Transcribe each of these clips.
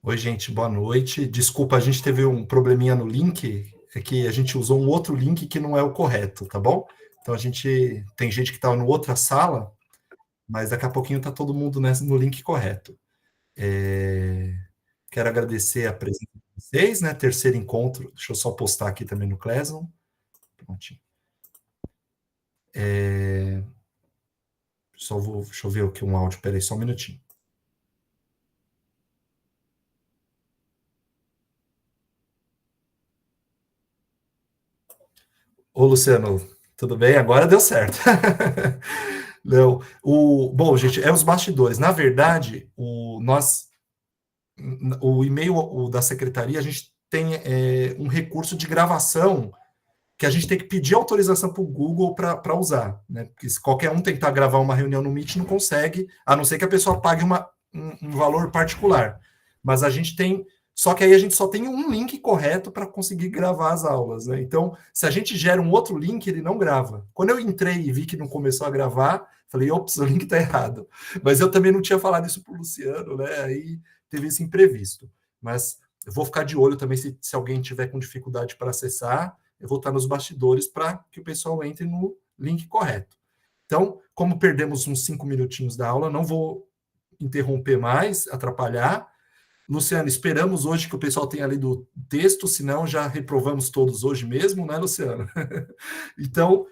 Oi, gente, boa noite. Desculpa, a gente teve um probleminha no link, é que a gente usou um outro link que não é o correto, tá bom? Então a gente tem gente que está em outra sala, mas daqui a pouquinho está todo mundo no link correto. Quero agradecer a presença de vocês, né? Terceiro encontro. Deixa eu só postar aqui também no Classroom. Prontinho. Deixa eu ver aqui um áudio, peraí, só um minutinho. Ô, Luciano, tudo bem? Agora deu certo. Não, bom, gente, é os bastidores. Na verdade, o e-mail da secretaria, a gente tem um recurso de gravação que a gente tem que pedir autorização para o Google para usar, né? Porque se qualquer um tentar gravar uma reunião no Meet, não consegue, a não ser que a pessoa pague um valor particular. Mas a gente tem. Só que aí a gente só tem um link correto para conseguir gravar as aulas, né? Então, se a gente gera um outro link, ele não grava. Quando eu entrei e vi que não começou a gravar, falei, ops, o link está errado. Mas eu também não tinha falado isso para o Luciano, né? Aí teve esse imprevisto. Mas eu vou ficar de olho também se alguém tiver com dificuldade para acessar, eu vou estar nos bastidores para que o pessoal entre no link correto. Então, como perdemos uns 5 minutinhos da aula, não vou interromper mais, atrapalhar. Luciano, esperamos hoje que o pessoal tenha lido o texto, senão já reprovamos todos hoje mesmo, né, Luciano? Então,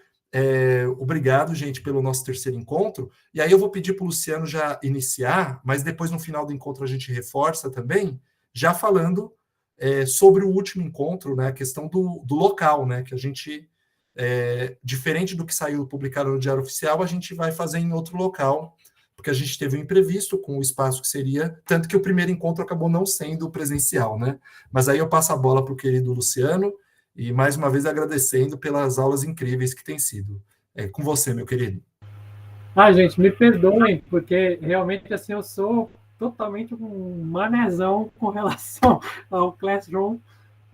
obrigado, gente, pelo nosso terceiro encontro. E aí eu vou pedir para o Luciano já iniciar, mas depois, no final do encontro, a gente reforça também, já falando sobre o último encontro, né, a questão do local, né, que a gente, diferente do que saiu publicado no Diário Oficial, a gente vai fazer em outro local, porque a gente teve um imprevisto com o espaço que seria, tanto que o primeiro encontro acabou não sendo presencial, né? Mas aí eu passo a bola para o querido Luciano, e mais uma vez agradecendo pelas aulas incríveis que tem sido. É com você, meu querido. Gente, me perdoem, porque realmente assim eu sou totalmente um manezão com relação ao Classroom,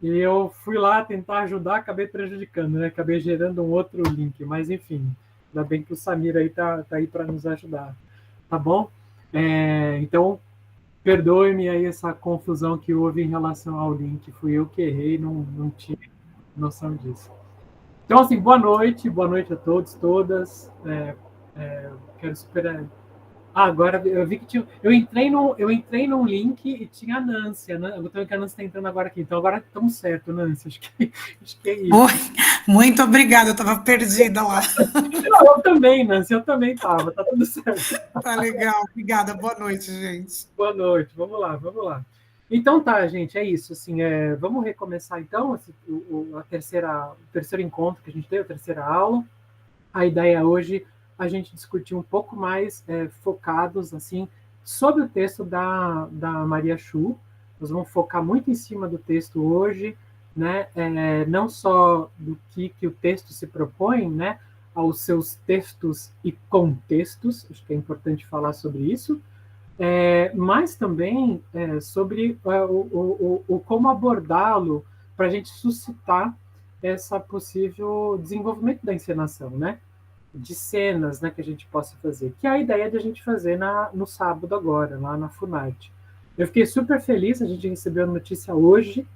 e eu fui lá tentar ajudar, acabei prejudicando, né? Acabei gerando um outro link, mas enfim, ainda bem que o Samir aí tá aí para nos ajudar, tá bom? Então, perdoe-me aí essa confusão que houve em relação ao link, fui eu que errei, não tinha noção disso. Então, assim, boa noite a todos, todas. Quero superar. Agora eu vi que tinha. Eu entrei num link e tinha a Nancy. Eu tô que a Nancy está entrando agora aqui. Então agora estamos certo, Nancy. Acho que é isso. Oi, muito obrigada, eu estava perdida lá. Eu também, Nancy, eu também estava. Tá tudo certo. Tá legal, obrigada. Boa noite, gente. Boa noite. Vamos lá. Então tá, gente, é isso. Assim, vamos recomeçar então o terceiro encontro que a gente teve, a terceira aula. A ideia hoje a gente discutir um pouco mais focados assim sobre o texto da Maria Schuh. Nós vamos focar muito em cima do texto hoje, né? Não só do que o texto se propõe, né? Aos seus textos e contextos, acho que é importante falar sobre isso, mas também sobre o como abordá-lo para a gente suscitar essa possível desenvolvimento da encenação, né? De cenas, né, que a gente possa fazer, que é a ideia de a gente fazer no sábado agora, lá na Funarte. Eu fiquei super feliz, a gente recebeu a notícia hoje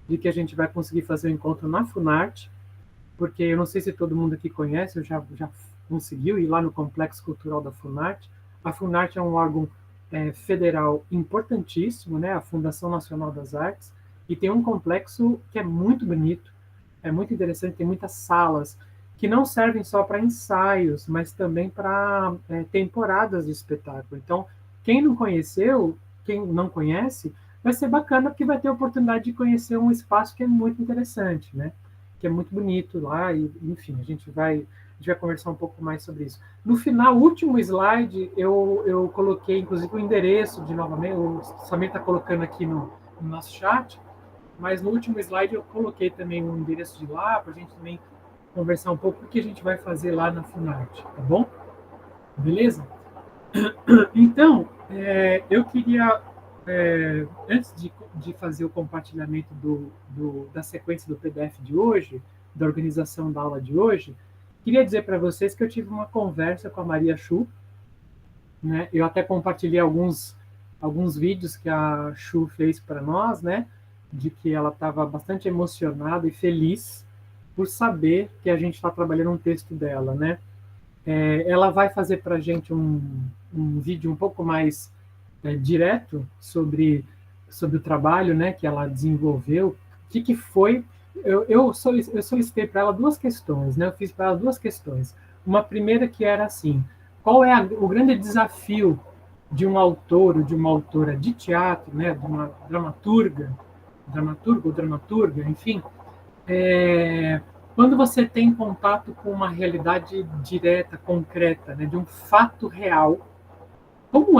de que a gente vai conseguir fazer o encontro na Funarte, porque eu não sei se todo mundo aqui conhece, eu já conseguiu ir lá no Complexo Cultural da Funarte. A Funarte é um órgão federal importantíssimo, né, a Fundação Nacional das Artes, e tem um complexo que é muito bonito, é muito interessante, tem muitas salas, que não servem só para ensaios, mas também para temporadas de espetáculo. Então, quem não conheceu, quem não conhece, vai ser bacana porque vai ter a oportunidade de conhecer um espaço que é muito interessante, né? Que é muito bonito lá, e enfim, a gente vai conversar um pouco mais sobre isso. No final, o último slide, eu coloquei, inclusive, o endereço de novamente, o Samir está colocando aqui no nosso chat, mas no último slide eu coloquei também o endereço de lá, para a gente também conversar um pouco o que a gente vai fazer lá na Funarte, tá bom? Beleza? Então, eu queria, antes de fazer o compartilhamento da sequência do PDF de hoje, da organização da aula de hoje, queria dizer para vocês que eu tive uma conversa com a Maria Schuh, né? Eu até compartilhei alguns alguns vídeos que a Chu fez para nós, né? De que ela estava bastante emocionada e feliz por saber que a gente está trabalhando um texto dela, né? Ela vai fazer para a gente um vídeo um pouco mais direto sobre o trabalho, né, que ela desenvolveu. O que foi? Eu solicitei para ela duas questões, né? Eu fiz para ela duas questões. Uma primeira que era assim: qual é o grande desafio de um autor ou de uma autora de teatro, né, de uma dramaturgo ou dramaturga, enfim, quando você tem contato com uma realidade direta, concreta, né, de um fato real, como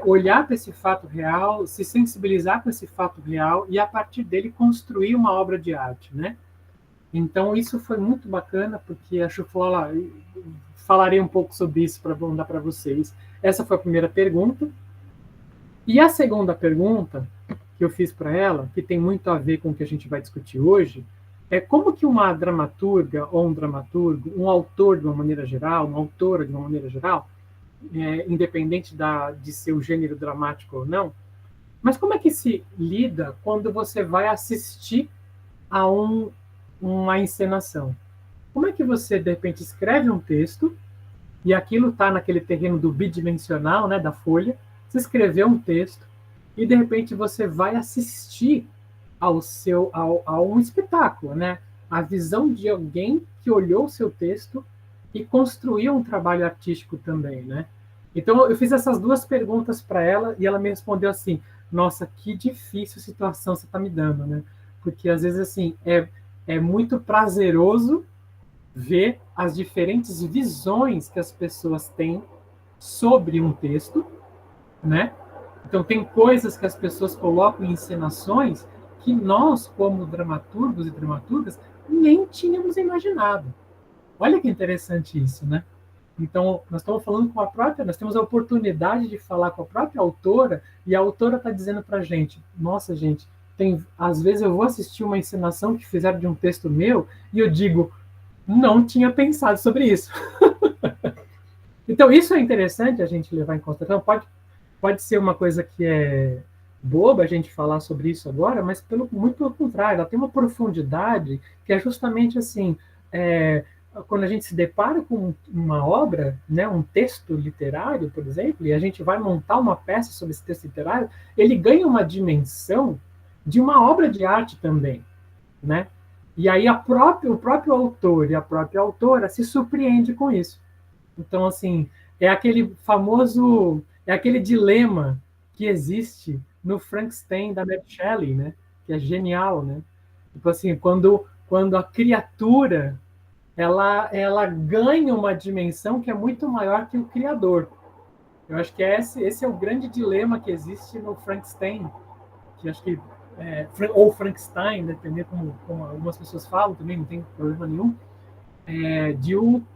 olhar para esse fato real, se sensibilizar com esse fato real e, a partir dele, construir uma obra de arte, né? Então, isso foi muito bacana, porque a Chu falou lá, falarei um pouco sobre isso para mandar para vocês. Essa foi a primeira pergunta. E a segunda pergunta que eu fiz para ela, que tem muito a ver com o que a gente vai discutir hoje, é como que uma dramaturga ou um dramaturgo, um autor de uma maneira geral, uma autora de uma maneira geral, independente de seu gênero dramático ou não, mas como é que se lida quando você vai assistir a uma encenação? Como é que você, de repente, escreve um texto e aquilo está naquele terreno do bidimensional, né, da folha, você escreveu um texto e, de repente, você vai assistir a um espetáculo, né? A visão de alguém que olhou o seu texto e construiu um trabalho artístico também, né? Então, eu fiz essas duas perguntas para ela e ela me respondeu assim: nossa, que difícil situação você está me dando, né? Porque, às vezes, assim, é muito prazeroso ver as diferentes visões que as pessoas têm sobre um texto, né? Então, tem coisas que as pessoas colocam em encenações que nós, como dramaturgos e dramaturgas, nem tínhamos imaginado. Olha que interessante isso, né? Então, nós estamos falando com nós temos a oportunidade de falar com a própria autora, e a autora está dizendo para a gente: nossa, gente, às vezes eu vou assistir uma encenação que fizeram de um texto meu, e eu digo, não tinha pensado sobre isso. Então, isso é interessante a gente levar em consideração. Pode ser uma coisa que é boba a gente falar sobre isso agora, mas muito pelo contrário, ela tem uma profundidade que é justamente assim, quando a gente se depara com uma obra, né, um texto literário, por exemplo, e a gente vai montar uma peça sobre esse texto literário, ele ganha uma dimensão de uma obra de arte também, né? E aí o próprio autor e a própria autora se surpreende com isso. Então, assim, é aquele dilema que existe no Frankenstein da Mary Shelley, né? Que é genial, né? Tipo assim, quando a criatura ela ganha uma dimensão que é muito maior que o criador. Eu acho que esse é o grande dilema que existe no Frankenstein, que acho que ou Frankenstein, dependendo como algumas pessoas falam também, não tem problema nenhum,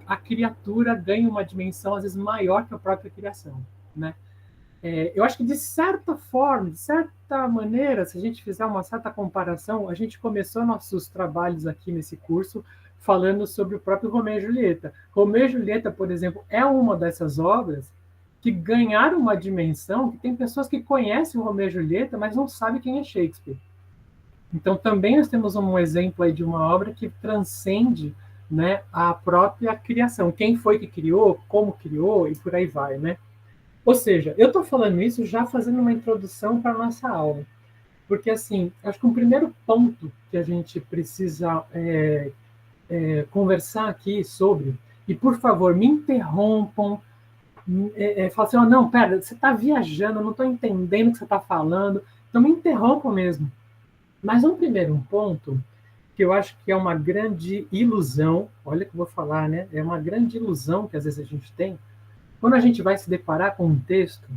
a criatura ganha uma dimensão às vezes maior que a própria criação, né? Eu acho que de certa forma, de certa maneira, se a gente fizer uma certa comparação, a gente começou nossos trabalhos aqui nesse curso falando sobre o próprio Romeu e Julieta. Romeu e Julieta, por exemplo, é uma dessas obras que ganharam uma dimensão que tem pessoas que conhecem o Romeu e Julieta, mas não sabem quem é Shakespeare. Então, também nós temos um exemplo aí de uma obra que transcende, né, a própria criação. Quem foi que criou, como criou, e por aí vai, né? Ou seja, eu estou falando isso já fazendo uma introdução para a nossa aula. Porque, assim, acho que um primeiro ponto que a gente precisa conversar aqui sobre, e, por favor, me interrompam, fala assim, não, pera, você está viajando, eu não estou entendendo o que você está falando, então me interrompam mesmo. Mas um primeiro ponto, que eu acho que é uma grande ilusão, olha que eu vou falar, né? É uma grande ilusão que às vezes a gente tem, quando a gente vai se deparar com um texto,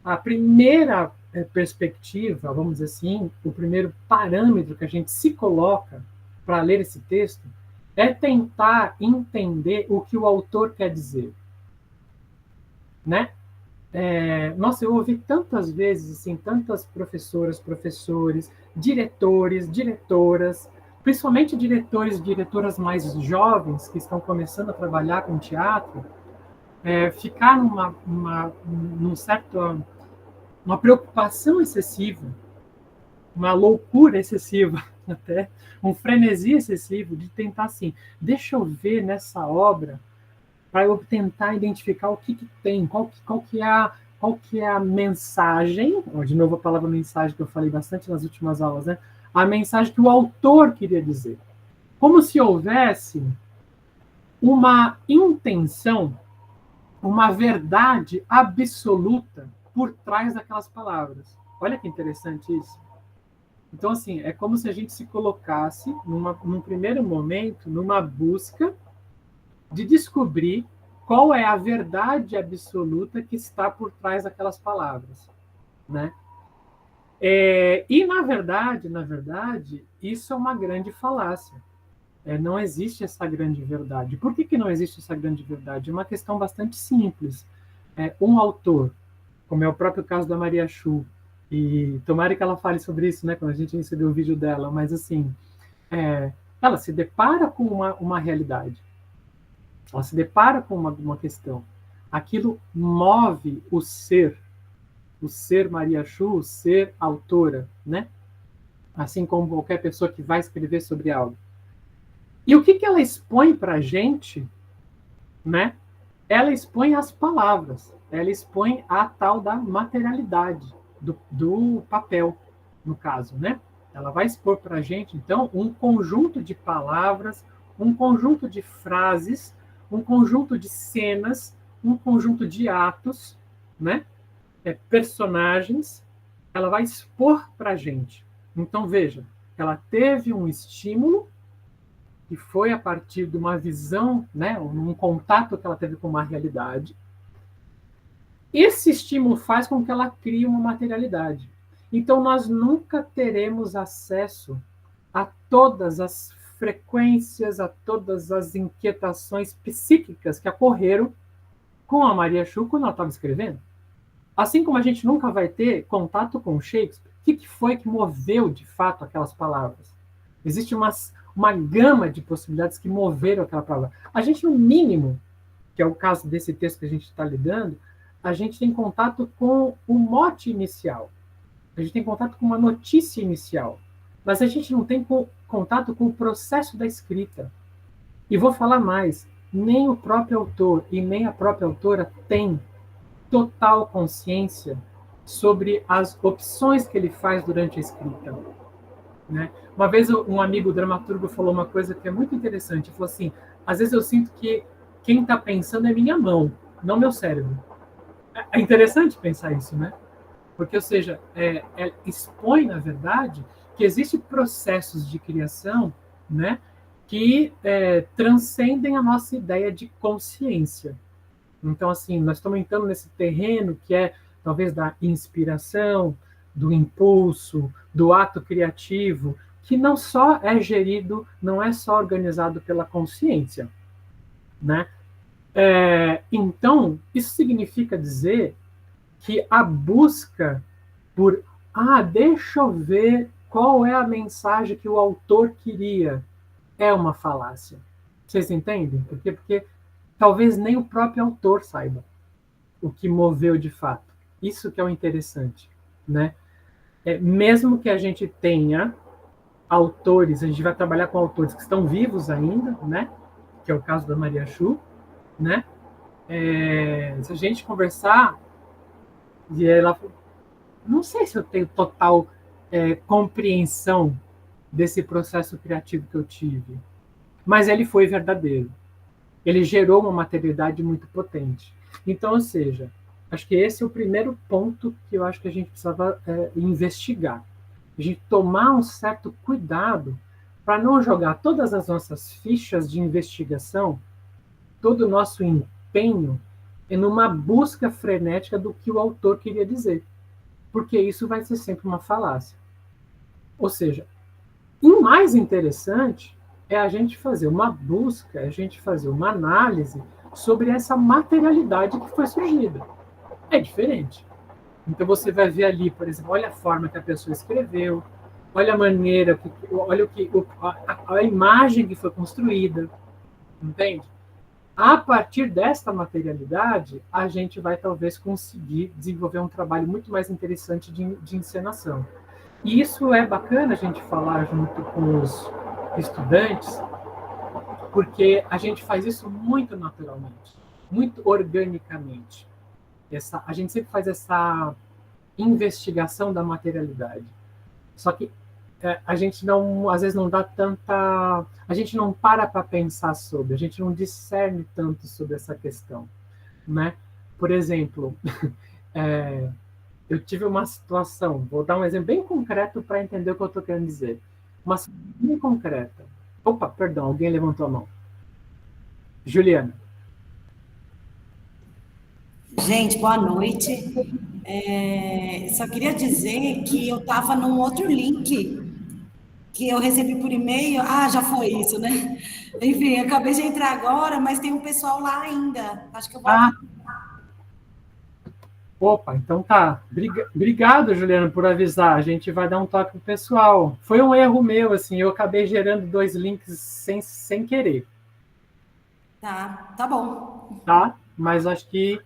a primeira perspectiva, vamos dizer assim, o primeiro parâmetro que a gente se coloca para ler esse texto é tentar entender o que o autor quer dizer, né? Nossa, eu ouvi tantas vezes, assim, tantas professoras, professores, diretores, diretoras, principalmente diretores e diretoras mais jovens que estão começando a trabalhar com teatro, ficar uma preocupação excessiva, uma loucura excessiva, até um frenesi excessivo de tentar assim, deixa eu ver nessa obra para eu tentar identificar o que tem, qual que é a mensagem, de novo a palavra mensagem que eu falei bastante nas últimas aulas, né? A mensagem que o autor queria dizer. Como se houvesse uma intenção, uma verdade absoluta por trás daquelas palavras. Olha que interessante isso. Então, assim, é como se a gente se colocasse, num primeiro momento, numa busca de descobrir qual é a verdade absoluta que está por trás daquelas palavras, né? E, na verdade, isso é uma grande falácia. Não existe essa grande verdade. Por que não existe essa grande verdade? É uma questão bastante simples. Um autor, como é o próprio caso da Maria Schuh, e tomara que ela fale sobre isso, né, quando a gente receber o vídeo dela, mas assim, ela se depara com uma realidade, ela se depara com uma questão. Aquilo move o ser Maria Schuh, o ser autora, né? Assim como qualquer pessoa que vai escrever sobre algo. E o que ela expõe para a gente, né? Ela expõe as palavras, ela expõe a tal da materialidade do papel, no caso, né? Ela vai expor para a gente, então, um conjunto de palavras, um conjunto de frases, um conjunto de cenas, um conjunto de atos, né? Personagens, ela vai expor para a gente. Então, veja, ela teve um estímulo que foi a partir de uma visão, né, um contato que ela teve com uma realidade. Esse estímulo faz com que ela crie uma materialidade. Então, nós nunca teremos acesso a todas as frequências, a todas as inquietações psíquicas que ocorreram com a Maria Schuh quando ela estava escrevendo. Assim como a gente nunca vai ter contato com Shakespeare, o que foi que moveu, de fato, aquelas palavras? Existe uma gama de possibilidades que moveram aquela palavra. A gente, no mínimo, que é o caso desse texto que a gente está lidando, a gente tem contato com o mote inicial. A gente tem contato com uma notícia inicial. Mas a gente não tem contato com o processo da escrita. E vou falar mais, nem o próprio autor e nem a própria autora têm total consciência sobre as opções que ele faz durante a escrita. Né? Uma vez um amigo dramaturgo falou uma coisa que é muito interessante. Ele falou assim, às vezes eu sinto que quem está pensando é minha mão, não meu cérebro. É interessante pensar isso, né? Porque, ou seja, expõe, na verdade, que existem processos de criação, né, que transcendem a nossa ideia de consciência. Então, assim, nós estamos entrando nesse terreno que é, talvez, da inspiração, do impulso, do ato criativo, que não só é gerido, não é só organizado pela consciência, né? Então, isso significa dizer que a busca por, deixa eu ver qual é a mensagem que o autor queria, é uma falácia. Vocês entendem? Por quê? Porque talvez nem o próprio autor saiba o que moveu de fato. Isso que é o interessante, né? Mesmo que a gente tenha autores, a gente vai trabalhar com autores que estão vivos ainda, né? Que é o caso da Maria Schuh, né? Se a gente conversar, e ela, não sei se eu tenho total compreensão desse processo criativo que eu tive, mas ele foi verdadeiro. Ele gerou uma materialidade muito potente. Então, ou seja, acho que esse é o primeiro ponto que eu acho que a gente precisava investigar. A gente tomar um certo cuidado para não jogar todas as nossas fichas de investigação, todo o nosso empenho, numa busca frenética do que o autor queria dizer. Porque isso vai ser sempre uma falácia. Ou seja, o mais interessante é a gente fazer uma busca, a gente fazer uma análise sobre essa materialidade que foi surgida. É diferente. Então você vai ver ali, por exemplo, olha a forma que a pessoa escreveu, olha a maneira, olha a imagem que foi construída, entende? a partir desta materialidade, a gente vai talvez conseguir desenvolver um trabalho muito mais interessante de encenação. E isso é bacana a gente falar junto com os estudantes, porque a gente faz isso muito naturalmente, muito organicamente. A gente sempre faz essa investigação da materialidade. Só que a gente não, às vezes não dá tanta... A gente não para pensar sobre, a gente não discerne tanto sobre essa questão, né? Por exemplo, eu tive uma situação, vou dar um exemplo bem concreto para entender o que eu estou querendo dizer. Uma situação bem concreta. Opa, perdão, alguém levantou a mão. Juliana. Gente, boa noite. Só queria dizer que eu estava num outro link que eu recebi por e-mail. Ah, já foi isso, né? Enfim, acabei de entrar agora, mas tem um pessoal lá ainda. Acho que eu vou... Opa, então tá. Obrigado, Juliana, por avisar. A gente vai dar um toque pro pessoal. Foi um erro meu, assim, eu acabei gerando 2 links sem querer. Tá bom. Tá? Mas acho que...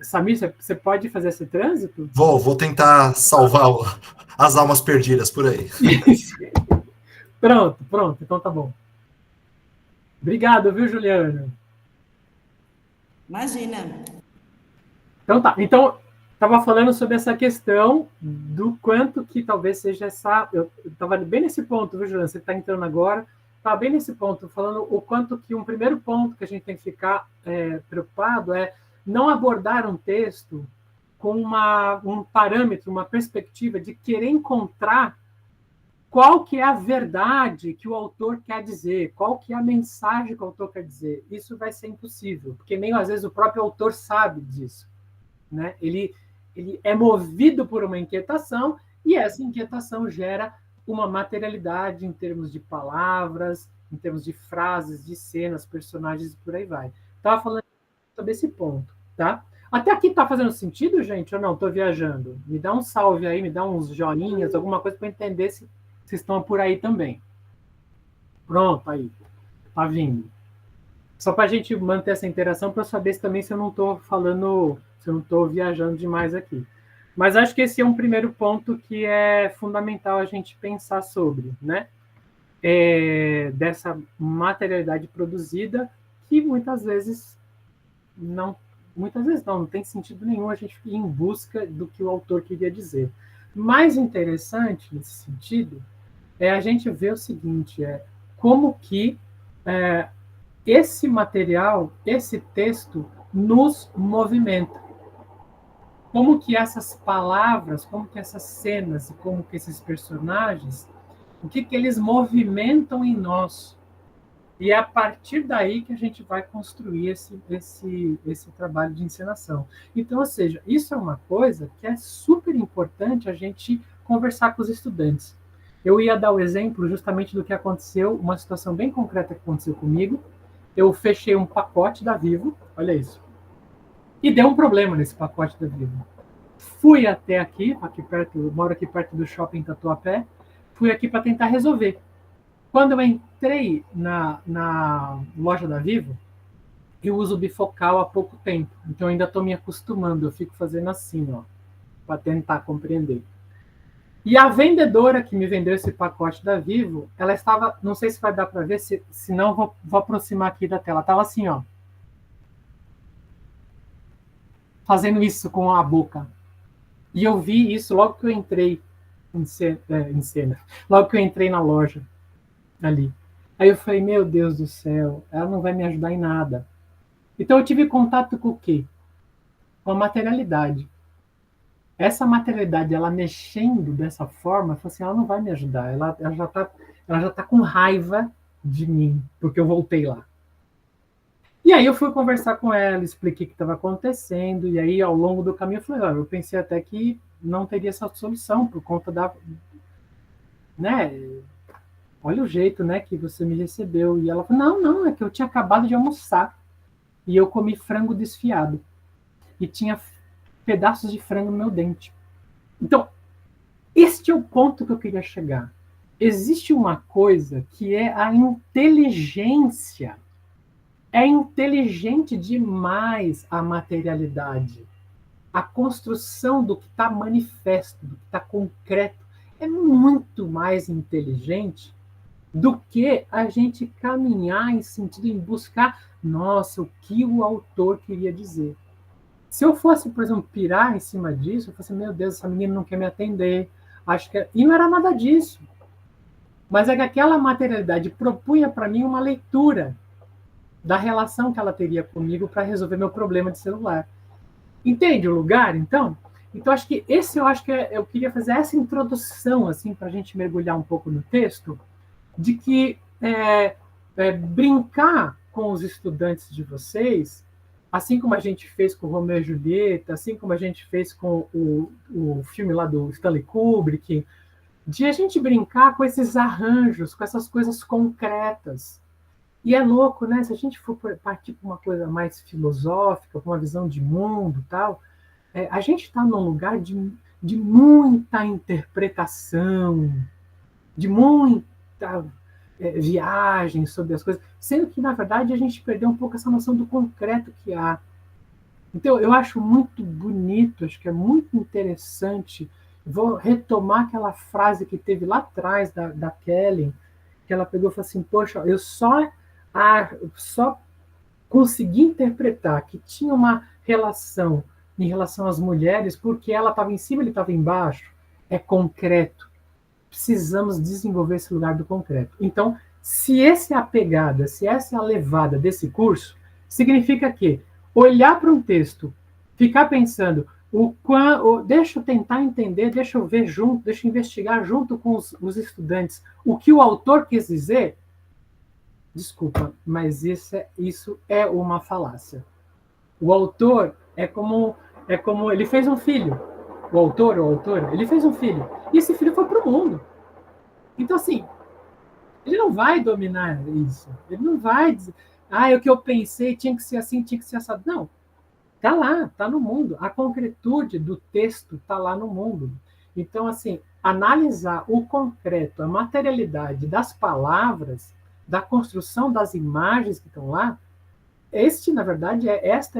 Samir, você pode fazer esse trânsito? Vou tentar salvar as almas perdidas por aí. Pronto, então tá bom. Obrigado, viu, Juliana? Imagina. Então tá. Então, estava falando sobre essa questão do quanto que talvez seja essa... Eu estava bem nesse ponto, viu, Juliana? Você está entrando agora. Estava bem nesse ponto, falando o quanto que um primeiro ponto que a gente tem que ficar preocupado é não abordar um texto com um parâmetro, uma perspectiva de querer encontrar qual que é a verdade que o autor quer dizer, qual que é a mensagem que o autor quer dizer. Isso vai ser impossível, porque nem às vezes o próprio autor sabe disso, né? Ele é movido por uma inquietação e essa inquietação gera uma materialidade em termos de palavras, em termos de frases, de cenas, personagens e por aí vai. Estava falando sobre esse ponto. Tá? Até aqui tá fazendo sentido, gente? Ou não? Estou viajando? Me dá um salve aí, me dá uns joinhas, alguma coisa para entender se vocês estão por aí também. Pronto, aí. Tá vindo. Só para a gente manter essa interação, para eu saber se eu não estou falando, se eu não estou viajando demais aqui. Mas acho que esse é um primeiro ponto que é fundamental a gente pensar sobre, né? Dessa materialidade produzida que muitas vezes não tem sentido nenhum a gente ir em busca do que o autor queria dizer. Mais interessante nesse sentido é a gente ver o seguinte, como que esse material, esse texto nos movimenta. Como que essas palavras, como que essas cenas, como que esses personagens, o que eles movimentam em nós. E é a partir daí que a gente vai construir esse trabalho de encenação. Então, ou seja, isso é uma coisa que é super importante a gente conversar com os estudantes. Eu ia dar o exemplo justamente do que aconteceu, uma situação bem concreta que aconteceu comigo. Eu fechei um pacote da Vivo, olha isso, e deu um problema nesse pacote da Vivo. Fui até aqui perto, eu moro aqui perto do shopping Tatuapé, fui aqui para tentar resolver. Quando eu entrei na loja da Vivo, eu uso bifocal há pouco tempo, então eu ainda estou me acostumando, eu fico fazendo assim, ó, para tentar compreender. E a vendedora que me vendeu esse pacote da Vivo, ela estava, não sei se vai dar para ver, se não vou aproximar aqui da tela, estava assim, ó, fazendo isso com a boca. E eu vi isso logo que eu entrei em cena, logo que eu entrei na loja ali. Aí eu falei, meu Deus do céu, ela não vai me ajudar em nada. Então eu tive contato com o quê? Com a materialidade. Essa materialidade, ela mexendo dessa forma, eu falei assim, ela não vai me ajudar, ela já tá com raiva de mim, porque eu voltei lá. E aí eu fui conversar com ela, expliquei o que estava acontecendo, e aí ao longo do caminho eu falei, eu pensei até que não teria essa solução, por conta da... né? Olha o jeito, né, que você me recebeu. E ela falou, não, é que eu tinha acabado de almoçar e eu comi frango desfiado. E tinha pedaços de frango no meu dente. Então, este é o ponto que eu queria chegar. Existe uma coisa que é a inteligência É inteligente demais a materialidade. A construção do que está manifesto, do que está concreto, é muito mais inteligente do que a gente caminhar em sentido em buscar, nossa, o que o autor queria dizer. Se eu fosse, por exemplo, pirar em cima disso, eu fosse, meu Deus, essa menina não quer me atender. Acho que... E não era nada disso. Mas é que aquela materialidade propunha para mim uma leitura da relação que ela teria comigo para resolver meu problema de celular. Entende o lugar, então? Então, acho que esse, eu queria fazer essa introdução, assim, para a gente mergulhar um pouco no texto, de que brincar com os estudantes de vocês, assim como a gente fez com Romeu e Julieta, assim como a gente fez com o filme lá do Stanley Kubrick, de a gente brincar com esses arranjos, com essas coisas concretas. E é louco, né? Se a gente for partir para uma coisa mais filosófica, para uma visão de mundo e tal, a gente está num lugar de muita interpretação, de muita viagem sobre as coisas, sendo que, na verdade, a gente perdeu um pouco essa noção do concreto que há. Então, eu acho muito bonito, acho que é muito interessante. Vou retomar aquela frase que teve lá atrás da Kelly, que ela pegou e falou assim, poxa, eu só consegui interpretar que tinha uma relação em relação às mulheres porque ela estava em cima, ele estava embaixo. É concreto. Precisamos desenvolver esse lugar do concreto. Então, se essa é a pegada, se essa é a levada desse curso, significa que olhar para um texto, ficar pensando, deixa eu tentar entender, deixa eu ver junto, deixa eu investigar junto com os estudantes o que o autor quis dizer. Desculpa, mas isso é uma falácia. O autor é como ele fez um filho. O autor ou a autora, ele fez um filho. E esse filho foi para o mundo. Então, assim, ele não vai dominar isso. Ele não vai dizer, é o que eu pensei, tinha que ser assim, tinha que ser assado. Não. Está lá, está no mundo. A concretude do texto está lá no mundo. Então, assim, analisar o concreto, a materialidade das palavras, da construção das imagens que estão lá, esta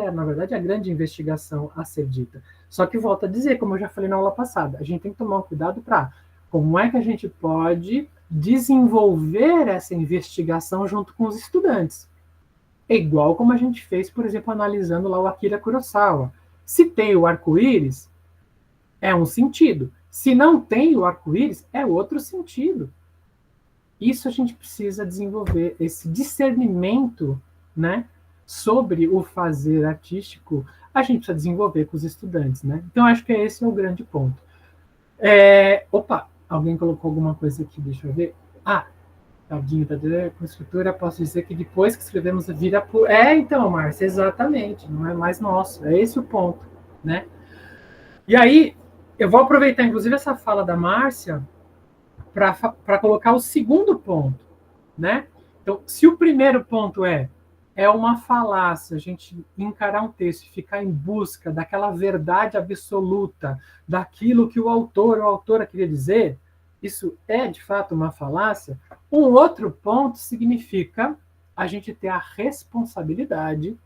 é, na verdade, a grande investigação a ser dita. Só que, volto a dizer, como eu já falei na aula passada, a gente tem que tomar um cuidado para como é que a gente pode desenvolver essa investigação junto com os estudantes. É igual como a gente fez, por exemplo, analisando lá o Akira Kurosawa. Se tem o arco-íris, é um sentido. Se não tem o arco-íris, é outro sentido. Isso a gente precisa desenvolver, esse discernimento, né, sobre o fazer artístico, a gente precisa desenvolver com os estudantes, né? Então, acho que esse é o grande ponto. Opa, alguém colocou alguma coisa aqui, deixa eu ver. Tadinho, com escritura, posso dizer que depois que escrevemos vira por... então, Márcia, exatamente, não é mais nosso, é esse o ponto, né? E aí, eu vou aproveitar, inclusive, essa fala da Márcia para colocar o segundo ponto, né? Então, se o primeiro ponto é uma falácia, a gente encarar um texto e ficar em busca daquela verdade absoluta, daquilo que o autor ou a autora queria dizer, isso é, de fato, uma falácia. Um outro ponto significa a gente ter a responsabilidade,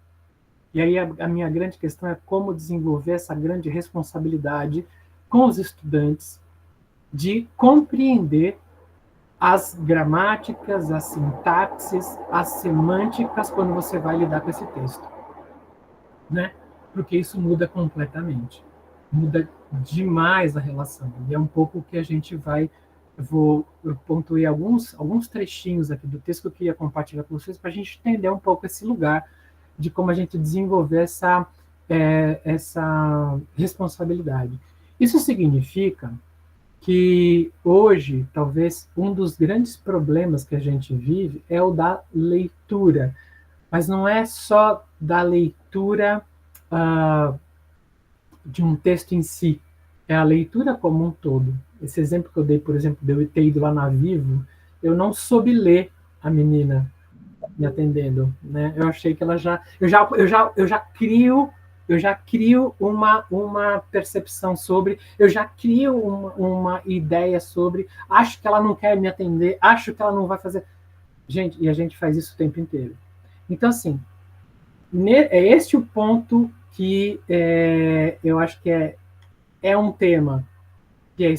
e aí a minha grande questão é como desenvolver essa grande responsabilidade com os estudantes de compreender as gramáticas, as sintaxes, as semânticas quando você vai lidar com esse texto, né? Porque isso muda completamente. Muda demais a relação. E é um pouco o que a gente eu pontuei alguns trechinhos aqui do texto que eu queria compartilhar com vocês para a gente entender um pouco esse lugar de como a gente desenvolver essa responsabilidade. Isso significa que hoje, talvez, um dos grandes problemas que a gente vive é o da leitura. Mas não é só da leitura de um texto em si, é a leitura como um todo. Esse exemplo que eu dei, por exemplo, de eu ter ido lá na Vivo, eu não soube ler a menina me atendendo, né? Eu achei que ela eu já crio uma percepção sobre, eu já crio uma ideia sobre, acho que ela não quer me atender, acho que ela não vai fazer. Gente, e a gente faz isso o tempo inteiro. Então, assim, é este o ponto que eu acho que é um tema que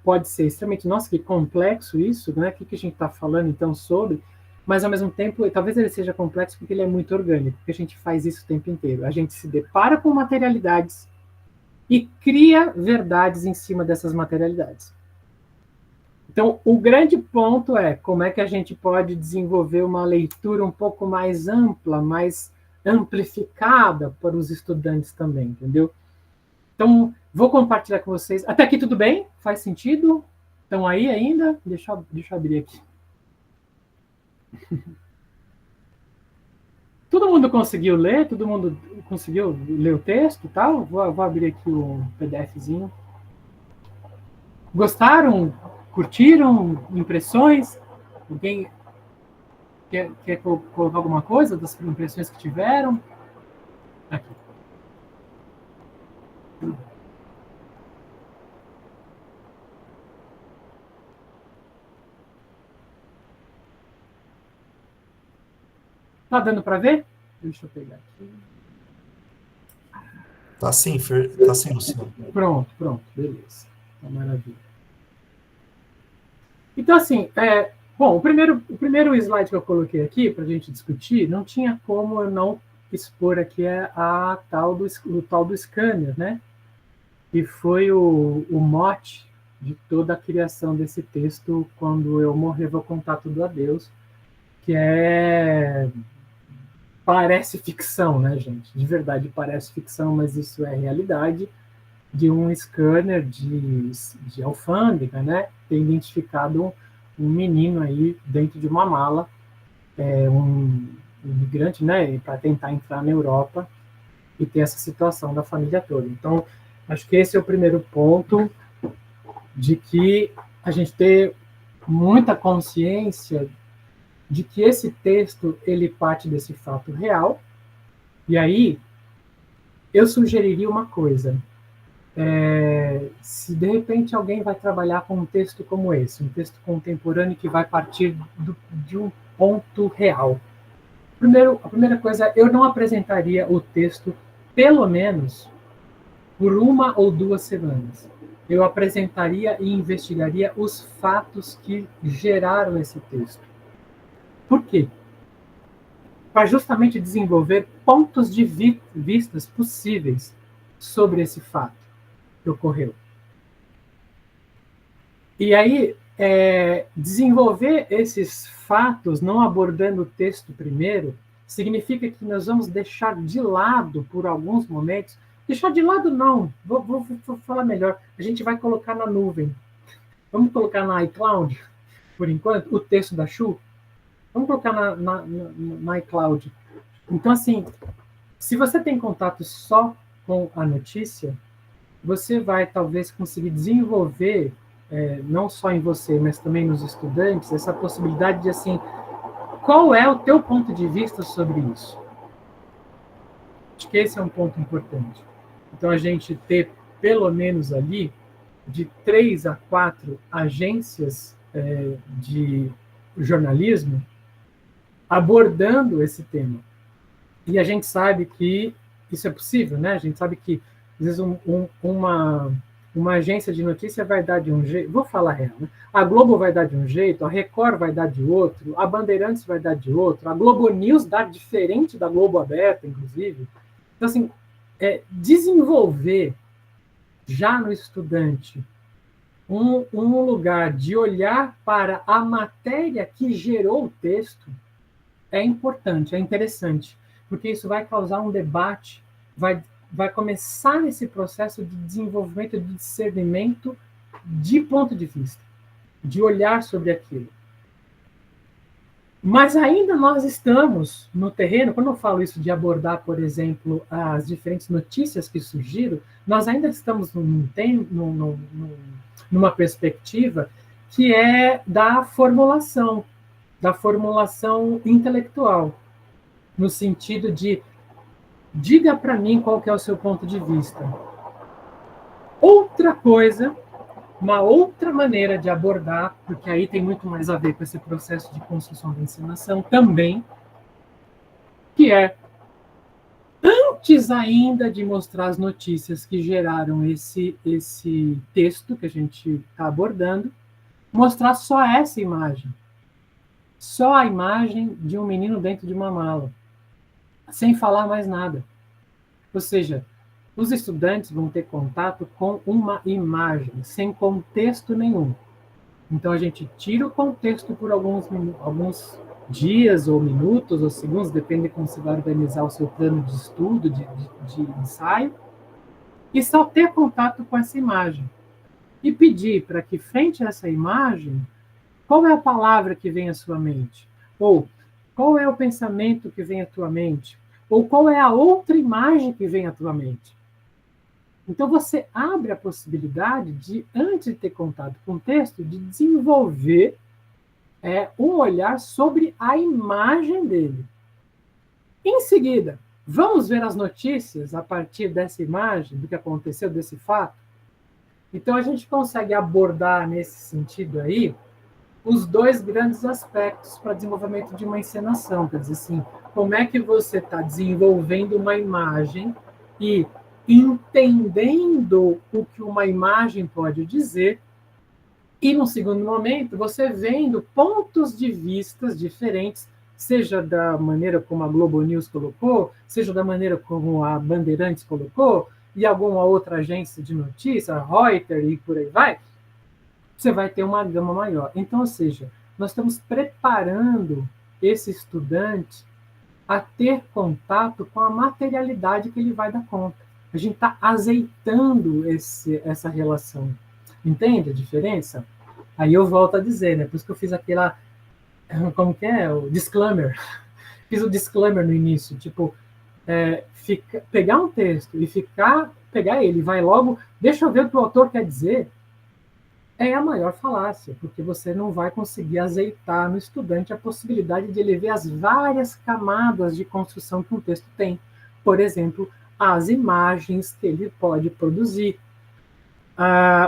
pode ser extremamente, nossa, que complexo isso, né? O que a gente está falando, então, sobre, mas, ao mesmo tempo, talvez ele seja complexo porque ele é muito orgânico, porque a gente faz isso o tempo inteiro. A gente se depara com materialidades e cria verdades em cima dessas materialidades. Então, o grande ponto é como é que a gente pode desenvolver uma leitura um pouco mais ampla, mais amplificada para os estudantes também, entendeu? Então, vou compartilhar com vocês. Até aqui tudo bem? Faz sentido? Estão aí ainda? Deixa eu abrir aqui. Todo mundo conseguiu ler? Todo mundo conseguiu ler o texto e tal? Vou abrir aqui o PDFzinho. Gostaram? Curtiram? Impressões? Alguém quer colocar alguma coisa das impressões que tiveram? Aqui. Tá dando para ver? Deixa eu pegar aqui. Tá sim, Luciano. Pronto, beleza. Tá maravilha. Então, assim, bom, o primeiro slide que eu coloquei aqui para a gente discutir, não tinha como eu não expor aqui o tal do scanner, né? E foi o mote de toda a criação desse texto quando eu morrer vou contar tudo a Deus, que parece ficção, né, gente? De verdade parece ficção, mas isso é realidade, de um scanner de alfândega, né? Ter identificado um menino aí dentro de uma mala, um imigrante, né? Para tentar entrar na Europa e ter essa situação da família toda. Então, acho que esse é o primeiro ponto, de que a gente ter muita consciência de que esse texto ele parte desse fato real. E aí eu sugeriria uma coisa: se de repente alguém vai trabalhar com um texto como esse, um texto contemporâneo que vai partir de um ponto real, a primeira coisa, eu não apresentaria o texto pelo menos por 1 ou 2 semanas. Eu apresentaria e investigaria os fatos que geraram esse texto. Por quê? Para justamente desenvolver pontos de vistas possíveis sobre esse fato que ocorreu. E aí, desenvolver esses fatos, não abordando o texto primeiro, significa que nós vamos deixar de lado, por alguns momentos, deixar de lado não, vou falar melhor, a gente vai colocar na nuvem. Vamos colocar na iCloud, por enquanto, o texto da Chu. Vamos colocar na iCloud. Então, assim, se você tem contato só com a notícia, você vai talvez conseguir desenvolver, não só em você, mas também nos estudantes, essa possibilidade de, assim, qual é o teu ponto de vista sobre isso? Acho que esse é um ponto importante. Então, a gente ter, pelo menos ali, de 3 a 4 agências de jornalismo abordando esse tema. E a gente sabe que isso é possível, né? A gente sabe que, às vezes, uma agência de notícia vai dar de um jeito, vou falar real, né? A Globo vai dar de um jeito, a Record vai dar de outro, a Bandeirantes vai dar de outro, a Globo News dá diferente da Globo Aberta, inclusive. Então, assim, desenvolver já no estudante um lugar de olhar para a matéria que gerou o texto é importante, é interessante, porque isso vai causar um debate, vai começar esse processo de desenvolvimento, de discernimento de ponto de vista, de olhar sobre aquilo. Mas ainda nós estamos no terreno, quando eu falo isso de abordar, por exemplo, as diferentes notícias que surgiram, nós ainda estamos numa perspectiva que é da formulação intelectual, no sentido de diga para mim qual que é o seu ponto de vista. Outra coisa, uma outra maneira de abordar, porque aí tem muito mais a ver com esse processo de construção da encenação também, que é antes ainda de mostrar as notícias que geraram esse texto que a gente está abordando, mostrar só essa imagem. Só a imagem de um menino dentro de uma mala, sem falar mais nada. Ou seja, os estudantes vão ter contato com uma imagem, sem contexto nenhum. Então, a gente tira o contexto por alguns dias, ou minutos, ou segundos, depende de como você vai organizar o seu plano de estudo, de ensaio, e só ter contato com essa imagem. E pedir para que, frente a essa imagem, qual é a palavra que vem à sua mente? Ou qual é o pensamento que vem à tua mente? Ou qual é a outra imagem que vem à tua mente? Então, você abre a possibilidade de, antes de ter contato com o texto, de desenvolver um olhar sobre a imagem dele. Em seguida, vamos ver as notícias a partir dessa imagem, do que aconteceu, desse fato? Então, a gente consegue abordar, nesse sentido aí, os dois grandes aspectos para desenvolvimento de uma encenação. Quer dizer assim, como é que você está desenvolvendo uma imagem e entendendo o que uma imagem pode dizer, e, no segundo momento, você vendo pontos de vistas diferentes, seja da maneira como a Globo News colocou, seja da maneira como a Bandeirantes colocou, e alguma outra agência de notícia, a Reuters e por aí vai, você vai ter uma gama maior. Então, ou seja, nós estamos preparando esse estudante a ter contato com a materialidade que ele vai dar conta. A gente está azeitando essa relação. Entende a diferença? Aí eu volto a dizer, né? Por isso que eu fiz aquela... Como que é? O disclaimer. Fiz o disclaimer no início. Tipo, pegar um texto e pegar ele, vai logo... Deixa eu ver o que o autor quer dizer. É a maior falácia, porque você não vai conseguir azeitar no estudante a possibilidade de ele ver as várias camadas de construção que um texto tem. Por exemplo, as imagens que ele pode produzir,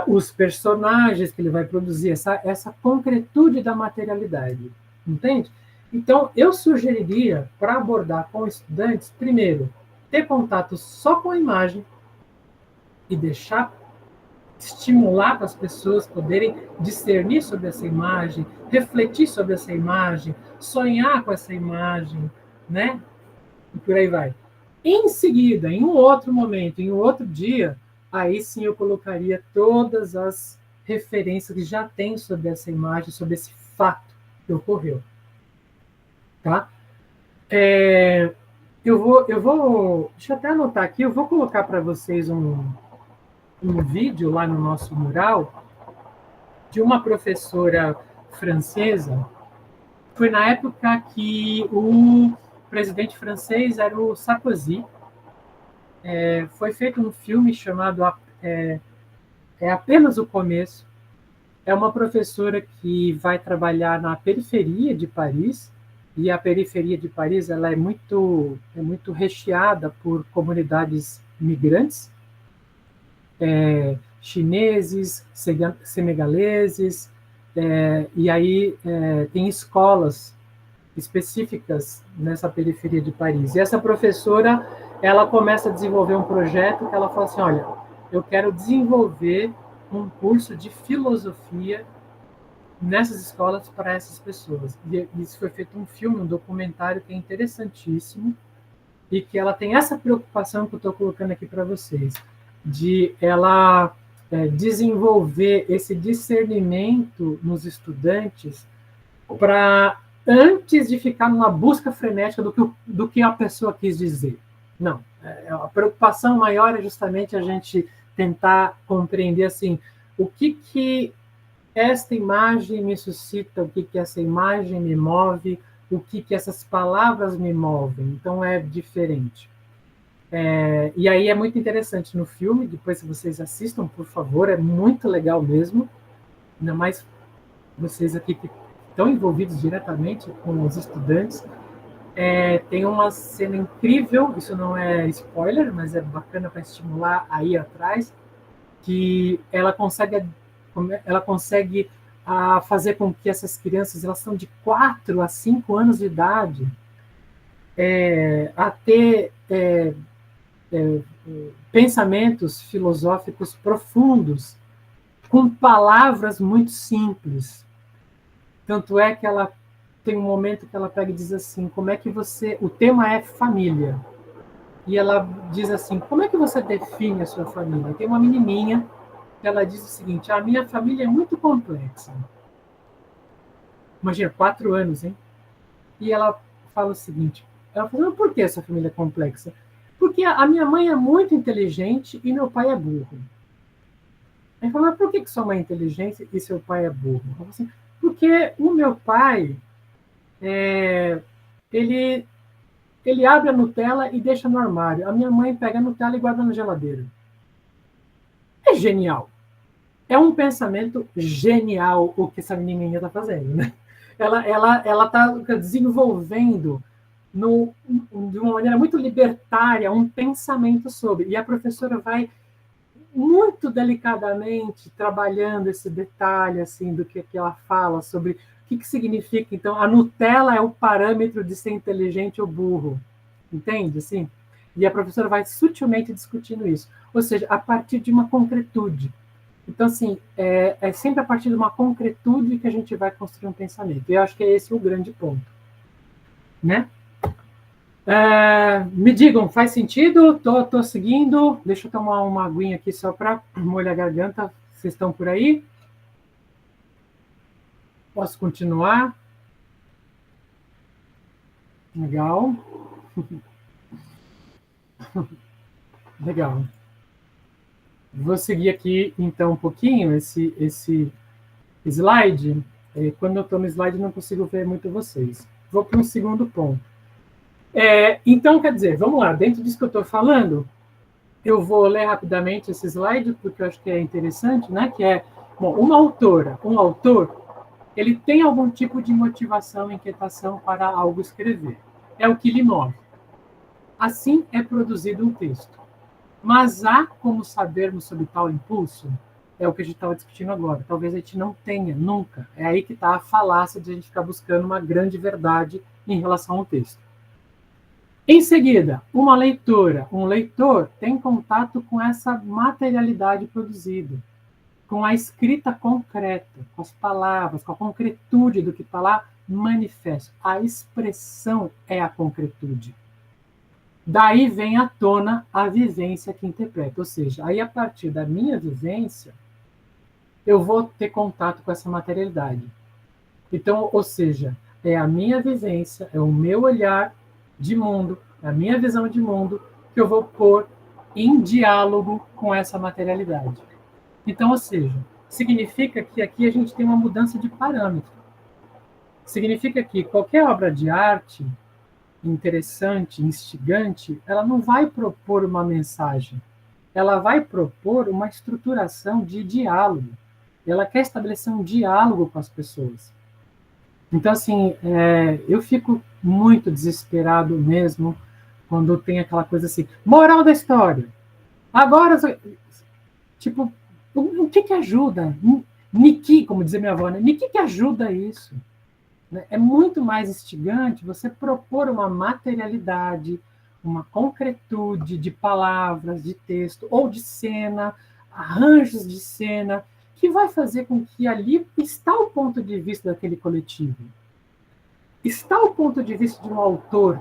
os personagens que ele vai produzir, essa concretude da materialidade, entende? Então, eu sugeriria, para abordar com estudantes, primeiro, ter contato só com a imagem e estimular para as pessoas poderem discernir sobre essa imagem, refletir sobre essa imagem, sonhar com essa imagem, né? E por aí vai. Em seguida, em um outro momento, em um outro dia, aí sim eu colocaria todas as referências que já tem sobre essa imagem, sobre esse fato que ocorreu. Tá? Eu vou, deixa eu até anotar aqui, eu vou colocar para vocês um vídeo lá no nosso mural de uma professora francesa. Foi na época que o presidente francês era o Sarkozy. Foi feito um filme chamado Apenas o Começo. É uma professora que vai trabalhar na periferia de Paris, e a periferia de Paris ela é muito recheada por comunidades imigrantes, chineses, senegaleses, e aí tem escolas específicas nessa periferia de Paris. E essa professora, ela começa a desenvolver um projeto que ela fala assim, olha, eu quero desenvolver um curso de filosofia nessas escolas para essas pessoas. E isso foi feito um filme, um documentário que é interessantíssimo, e que ela tem essa preocupação que eu estou colocando aqui para vocês, de ela desenvolver esse discernimento nos estudantes para, antes de ficar numa busca frenética do que a pessoa quis dizer. Não, a preocupação maior é justamente a gente tentar compreender assim, o que esta imagem me suscita, o que essa imagem me move, o que essas palavras me movem. Então, é diferente. E aí é muito interessante no filme, depois se vocês assistam, por favor, é muito legal mesmo, ainda mais vocês aqui que estão envolvidos diretamente com os estudantes. Tem uma cena incrível, isso não é spoiler, mas é bacana para estimular aí atrás, que ela consegue fazer com que essas crianças, elas são de 4 a 5 anos de idade, a ter pensamentos filosóficos profundos, com palavras muito simples. Tanto é que ela tem um momento que ela pega e diz assim, como é que você... O tema é família. E ela diz assim, como é que você define a sua família? Tem uma menininha, ela diz o seguinte, a minha família é muito complexa. Imagina, 4 anos, hein? E ela fala o seguinte, ela fala, mas por que essa família é complexa? Porque a minha mãe é muito inteligente e meu pai é burro. Aí fala, mas por que sua mãe é inteligente e seu pai é burro? Eu falo assim, porque o meu pai, ele abre a Nutella e deixa no armário. A minha mãe pega a Nutella e guarda na geladeira. É genial. É um pensamento genial o que essa menininha está fazendo, né? Ela está desenvolvendo de uma maneira muito libertária um pensamento sobre. E a professora vai muito delicadamente trabalhando esse detalhe assim, do que ela fala sobre o que significa. Então, a Nutella é o parâmetro de ser inteligente ou burro. Entende? Assim? E a professora vai sutilmente discutindo isso. Ou seja, a partir de uma concretude. Então, assim, é sempre a partir de uma concretude que a gente vai construir um pensamento. E eu acho que é esse o grande ponto. Né? Me digam, faz sentido? Tô seguindo. Deixa eu tomar uma aguinha aqui só para molhar a garganta. Vocês estão por aí? Posso continuar? Legal. Legal. Vou seguir aqui, então, um pouquinho esse slide. Quando eu estou no slide, não consigo ver muito vocês. Vou para um segundo ponto. Então, quer dizer, vamos lá. Dentro disso que eu estou falando, eu vou ler rapidamente esse slide, porque eu acho que é interessante, né? Que é, bom, um autor, ele tem algum tipo de motivação, inquietação para algo escrever. É o que lhe move. Assim é produzido um texto. Mas há como sabermos sobre tal impulso? É o que a gente estava discutindo agora. Talvez a gente não tenha, nunca. É aí que está a falácia de a gente ficar buscando uma grande verdade em relação ao texto. Em seguida, uma leitora, um leitor tem contato com essa materialidade produzida, com a escrita concreta, com as palavras, com a concretude do que está lá manifesto. A expressão é a concretude. Daí vem à tona a vivência que interpreta. Ou seja, aí a partir da minha vivência, eu vou ter contato com essa materialidade. Então, ou seja, é a minha vivência, é o meu olhar de mundo, é a minha visão de mundo que eu vou pôr em diálogo com essa materialidade. Então, ou seja, significa que aqui a gente tem uma mudança de parâmetro. Significa que qualquer obra de arte interessante, instigante, ela não vai propor uma mensagem, ela vai propor uma estruturação de diálogo. Ela quer estabelecer um diálogo com as pessoas. Então, assim, eu fico muito desesperado mesmo quando tem aquela coisa assim, moral da história. Agora, tipo, o que ajuda? Niki, como dizia minha avó, né? Niki que ajuda isso? É muito mais instigante você propor uma materialidade, uma concretude de palavras, de texto, ou de cena, arranjos de cena, que vai fazer com que ali está o ponto de vista daquele coletivo. Está o ponto de vista de um autor.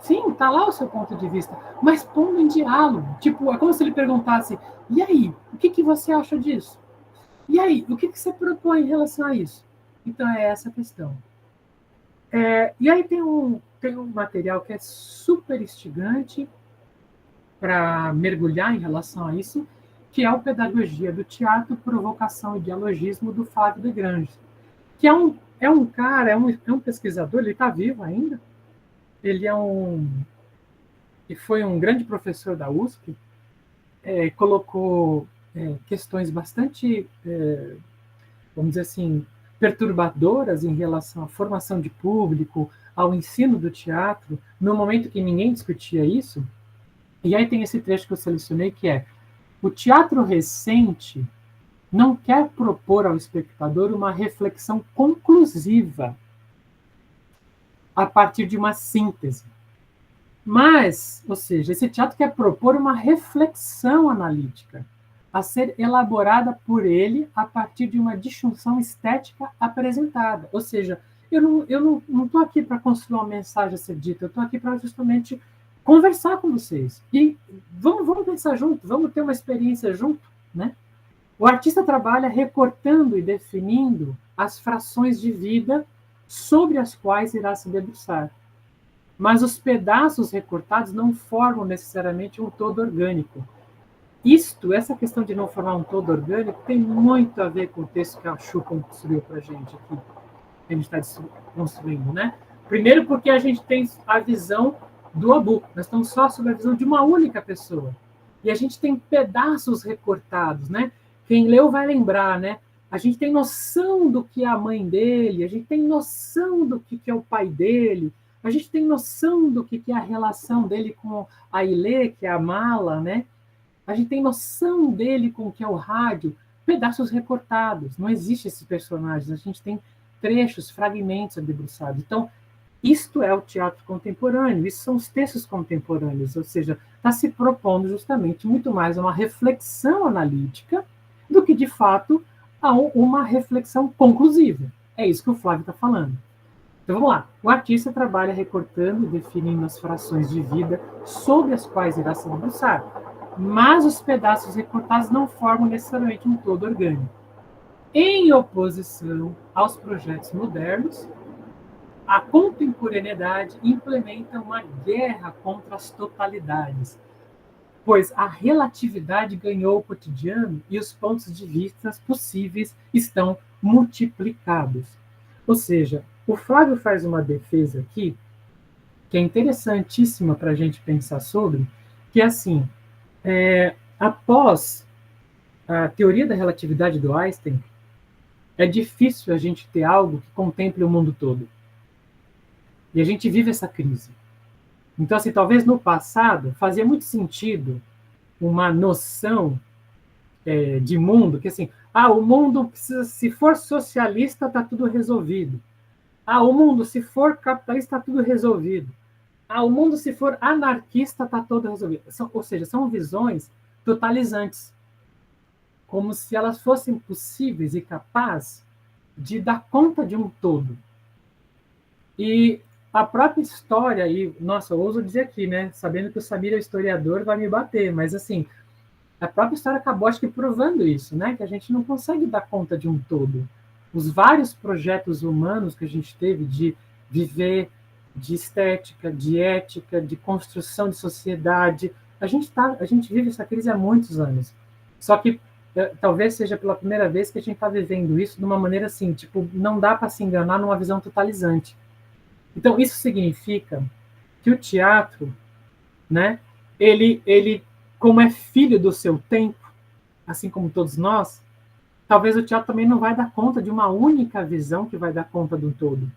Sim, está lá o seu ponto de vista, mas pondo em diálogo. Tipo, é como se ele perguntasse, e aí, o que você acha disso? E aí, o que você propõe em relação a isso? Então, é essa a questão. E aí tem um material que é super instigante para mergulhar em relação a isso, que é o Pedagogia do Teatro, Provocação e Dialogismo, do Flávio de Grange, que é um cara, é um pesquisador, ele está vivo ainda, ele foi um grande professor da USP, colocou questões bastante, vamos dizer assim, perturbadoras em relação à formação de público, ao ensino do teatro, no momento que ninguém discutia isso. E aí tem esse trecho que eu selecionei, que é: o teatro recente não quer propor ao espectador uma reflexão conclusiva a partir de uma síntese. Mas, ou seja, esse teatro quer propor uma reflexão analítica a ser elaborada por ele a partir de uma disjunção estética apresentada. Ou seja, eu não estou aqui para construir uma mensagem a ser dita, eu estou aqui para justamente conversar com vocês. E vamos pensar junto, vamos ter uma experiência junto, né? O artista trabalha recortando e definindo as frações de vida sobre as quais irá se debruçar. Mas os pedaços recortados não formam necessariamente um todo orgânico. Essa questão de não formar um todo orgânico, tem muito a ver com o texto que a Chu construiu para a gente aqui, que a gente está construindo, né? Primeiro porque a gente tem a visão do Abu, nós estamos só sob a visão de uma única pessoa. E a gente tem pedaços recortados, né? Quem leu vai lembrar, né? A gente tem noção do que é a mãe dele, a gente tem noção do que é o pai dele, a gente tem noção do que é a relação dele com a Ilê, que é a mala, né? A gente tem noção dele com o que é o rádio, pedaços recortados. Não existe esses personagens, a gente tem trechos, fragmentos debruçados. Então, isto é o teatro contemporâneo, isso são os textos contemporâneos, ou seja, está se propondo justamente muito mais uma reflexão analítica do que, de fato, uma reflexão conclusiva. É isso que o Flávio está falando. Então, vamos lá. O artista trabalha recortando e definindo as frações de vida sobre as quais irá se debruçar, mas os pedaços recortados não formam necessariamente um todo orgânico. Em oposição aos projetos modernos, a contemporaneidade implementa uma guerra contra as totalidades, pois a relatividade ganhou o cotidiano e os pontos de vista possíveis estão multiplicados. Ou seja, o Flávio faz uma defesa aqui, que é interessantíssima para a gente pensar sobre, que é assim, após a teoria da relatividade do Einstein, é difícil a gente ter algo que contemple o mundo todo. E a gente vive essa crise. Então, assim, talvez no passado fazia muito sentido uma noção de mundo, que assim, o mundo precisa, se for socialista, está tudo resolvido. O mundo, se for capitalista, está tudo resolvido. O mundo, se for anarquista, está todo resolvido. Ou seja, são visões totalizantes, como se elas fossem possíveis e capazes de dar conta de um todo. E a própria história, e, nossa, eu ouso dizer aqui, né, sabendo que o Samir é o historiador, vai me bater, mas, assim, a própria história acabou, acho que, provando isso, né, que a gente não consegue dar conta de um todo. Os vários projetos humanos que a gente teve de viver, de estética, de ética, de construção de sociedade, a gente vive essa crise há muitos anos. Só que talvez seja pela primeira vez que a gente está vivendo isso de uma maneira assim, tipo, não dá para se enganar numa visão totalizante. Então, isso significa que o teatro, né, ele, como é filho do seu tempo, assim como todos nós, talvez o teatro também não vai dar conta de uma única visão que vai dar conta do todo.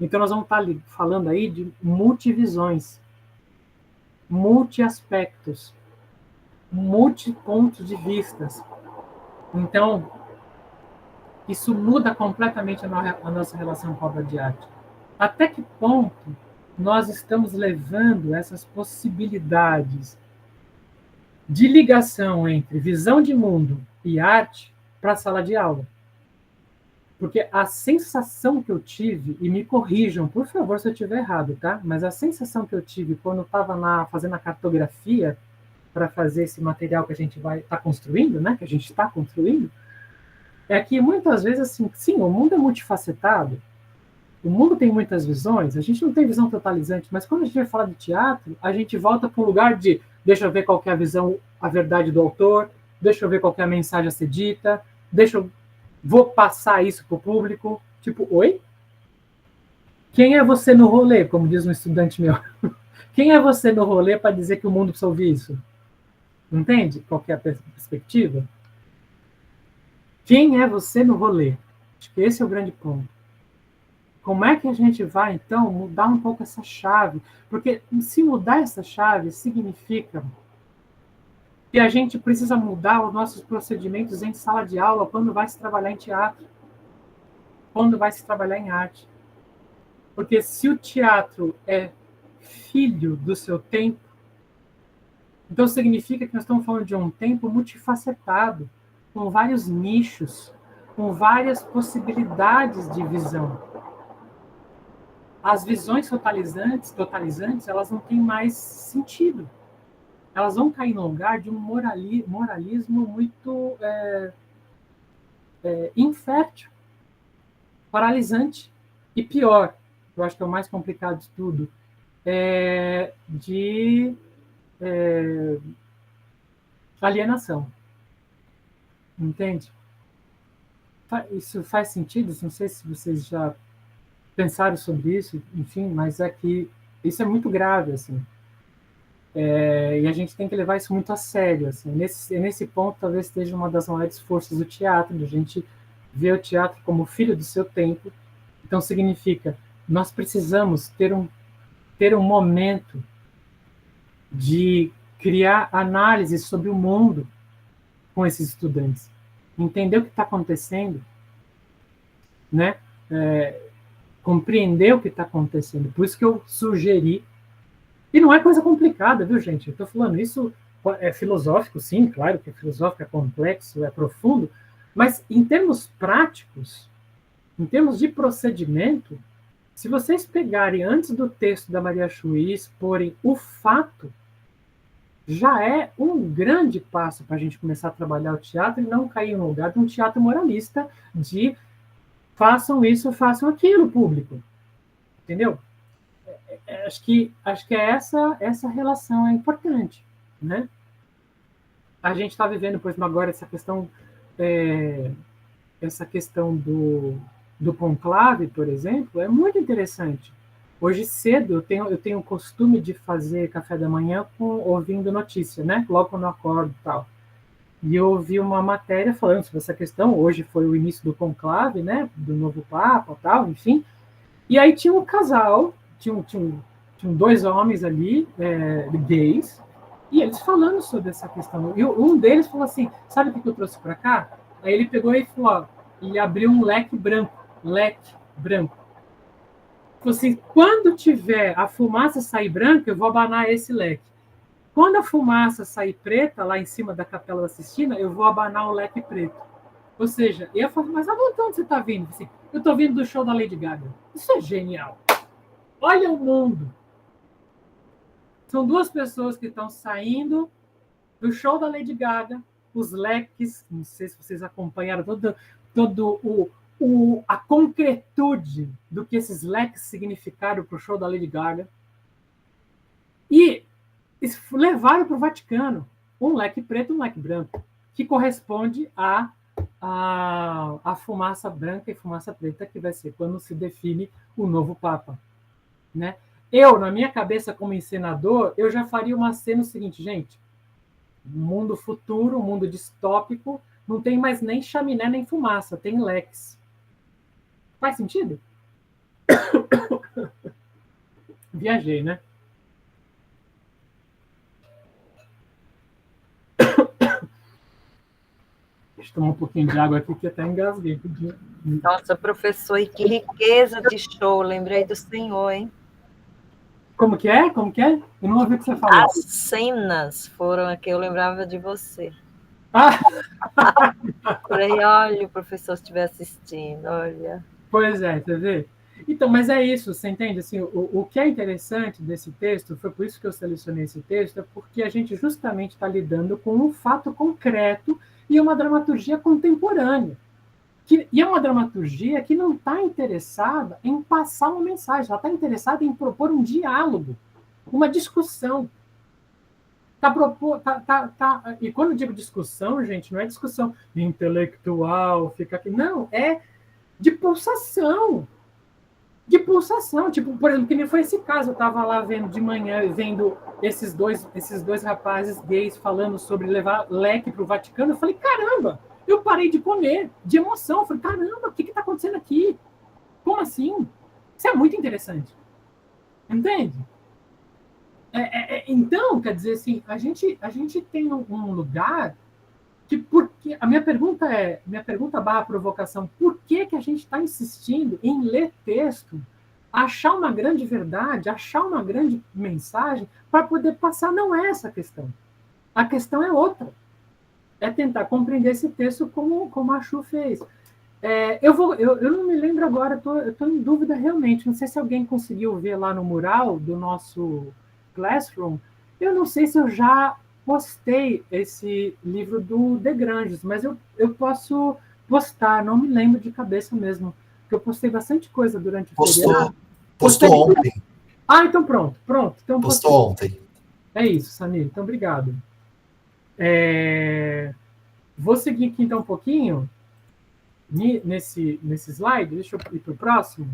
Então, nós vamos estar falando aí de multivisões, multiaspectos, multipontos de vistas. Então, isso muda completamente a nossa relação com a obra de arte. Até que ponto nós estamos levando essas possibilidades de ligação entre visão de mundo e arte para a sala de aula? Porque a sensação que eu tive, e me corrijam, por favor, se eu estiver errado, tá? Mas a sensação que eu tive quando eu estava fazendo a cartografia para fazer esse material que a gente vai estar construindo, né? Que a gente está construindo, é que muitas vezes, assim, sim, o mundo é multifacetado, o mundo tem muitas visões, a gente não tem visão totalizante, mas quando a gente vai falar de teatro, a gente volta para um lugar de, deixa eu ver qual que é a visão, a verdade do autor, deixa eu ver qual que é a mensagem a ser dita, vou passar isso para o público, tipo, oi? Quem é você no rolê, como diz um estudante meu? Quem é você no rolê para dizer que o mundo precisa ouvir isso? Entende qual que é a perspectiva? Quem é você no rolê? Acho que esse é o grande ponto. Como é que a gente vai, então, mudar um pouco essa chave? Porque se mudar essa chave significa que a gente precisa mudar os nossos procedimentos em sala de aula quando vai se trabalhar em teatro, quando vai se trabalhar em arte. Porque se o teatro é filho do seu tempo. Então, significa que nós estamos falando de um tempo multifacetado, com vários nichos, com várias possibilidades de visão. As visões totalizantes, elas não têm mais sentido. Elas vão cair no lugar de um moralismo muito infértil, paralisante. E pior, eu acho que é o mais complicado de tudo, de alienação. Entende? Isso faz sentido? Não sei se vocês já pensaram sobre isso, enfim, mas é que isso é muito grave, assim. E a gente tem que levar isso muito a sério, assim. Nesse ponto, talvez esteja uma das maiores forças do teatro, de a gente ver o teatro como filho do seu tempo. Então, significa, nós precisamos ter um momento de criar análise sobre o mundo com esses estudantes. Entender o que está acontecendo, né? Compreender o que está acontecendo. Por isso que eu sugeri. E não é coisa complicada, viu, gente? Eu estou falando isso, é filosófico, sim, claro que é filosófico, é complexo, é profundo, mas em termos práticos, em termos de procedimento, se vocês pegarem antes do texto da Maria Chuí e exporem o fato, já é um grande passo para a gente começar a trabalhar o teatro e não cair no lugar de um teatro moralista de façam isso, façam aquilo, público. Entendeu? Acho que essa relação é importante, né? A gente está vivendo, por exemplo, agora essa questão do conclave, por exemplo, é muito interessante. Hoje cedo eu tenho o costume de fazer café da manhã ouvindo notícia, né? Logo quando eu acordo e tal. E eu ouvi uma matéria falando sobre essa questão. Hoje foi o início do conclave, né? Do novo Papa e tal, enfim. E aí tinha um casal, tinham 2 homens ali, gays, e eles falando sobre essa questão. E um deles falou assim, sabe o que eu trouxe para cá? Aí ele pegou e falou, ó, e abriu um leque branco. Falou assim, quando tiver a fumaça sair branca, eu vou abanar esse leque. Quando a fumaça sair preta, lá em cima da Capela da Sistina, eu vou abanar o leque preto. Ou seja, eu falei, mas onde você está vindo? Assim, eu estou vindo do show da Lady Gaga. Isso é genial. Olha o mundo. São 2 pessoas que estão saindo do show da Lady Gaga, os leques, não sei se vocês acompanharam todo a concretude do que esses leques significaram para o show da Lady Gaga, e levaram para o Vaticano um leque preto e um leque branco, que corresponde à fumaça branca e fumaça preta, que vai ser quando se define o novo Papa, né? Eu, na minha cabeça como encenador, eu já faria uma cena seguinte, gente, mundo futuro, mundo distópico, não tem mais nem chaminé nem fumaça, tem leques. Faz sentido? Viajei, né? Deixa eu tomar um pouquinho de água aqui, que até engasguei. Nossa, professor, e que riqueza de show, lembrei do senhor, hein? Como que é? Como que é? Eu não ouvi o que você falou. As cenas foram a que eu lembrava de você. Falei, olha, o professor estiver assistindo, olha. Pois é, você vê? Então, mas é isso, você entende? Assim, o que é interessante desse texto, foi por isso que eu selecionei esse texto, é porque a gente justamente está lidando com um fato concreto e uma dramaturgia contemporânea. E é uma dramaturgia que não está interessada em passar uma mensagem, ela está interessada em propor um diálogo, uma discussão. E quando eu digo discussão, gente, não é discussão intelectual, fica aqui. Não, é de pulsação. De pulsação. Tipo, por exemplo, que nem foi esse caso, eu estava lá vendo de manhã, vendo esses dois rapazes gays falando sobre levar leque para o Vaticano. Eu falei, caramba, eu parei de comer, de emoção. Eu falei, caramba, o que está acontecendo aqui? Como assim? Isso é muito interessante. Entende? Então, quer dizer assim, a gente tem um lugar que, porque a minha pergunta barra provocação, por que a gente está insistindo em ler texto achar uma grande verdade, achar uma grande mensagem para poder passar. Não é essa a questão. A questão é outra. É tentar compreender esse texto como a Chu fez. Eu não me lembro agora, eu estou em dúvida realmente. Não sei se alguém conseguiu ver lá no mural do nosso Classroom. Eu não sei se eu já postei esse livro do De Granges, mas eu posso postar, não me lembro de cabeça mesmo, porque eu postei bastante coisa durante o feriado. Postou ontem. Ah, então pronto. Então, postou ontem. É isso, Samir. Então, obrigado. Vou seguir aqui, então, um pouquinho nesse slide. Deixa eu ir para o próximo.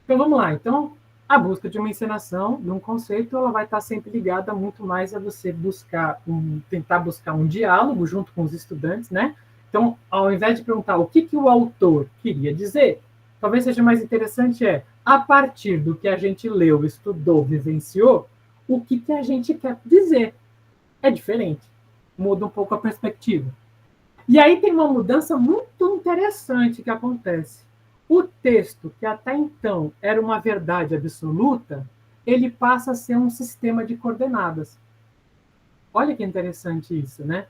Então, vamos lá. Então, a busca de uma encenação, de um conceito, ela vai estar sempre ligada muito mais a você tentar buscar um diálogo junto com os estudantes, né? Então, ao invés de perguntar o que o autor queria dizer, talvez seja mais interessante a partir do que a gente leu, estudou, vivenciou, o que a gente quer dizer. É diferente. Muda um pouco a perspectiva. E aí tem uma mudança muito interessante que acontece. O texto, que até então era uma verdade absoluta, ele passa a ser um sistema de coordenadas. Olha que interessante isso, né?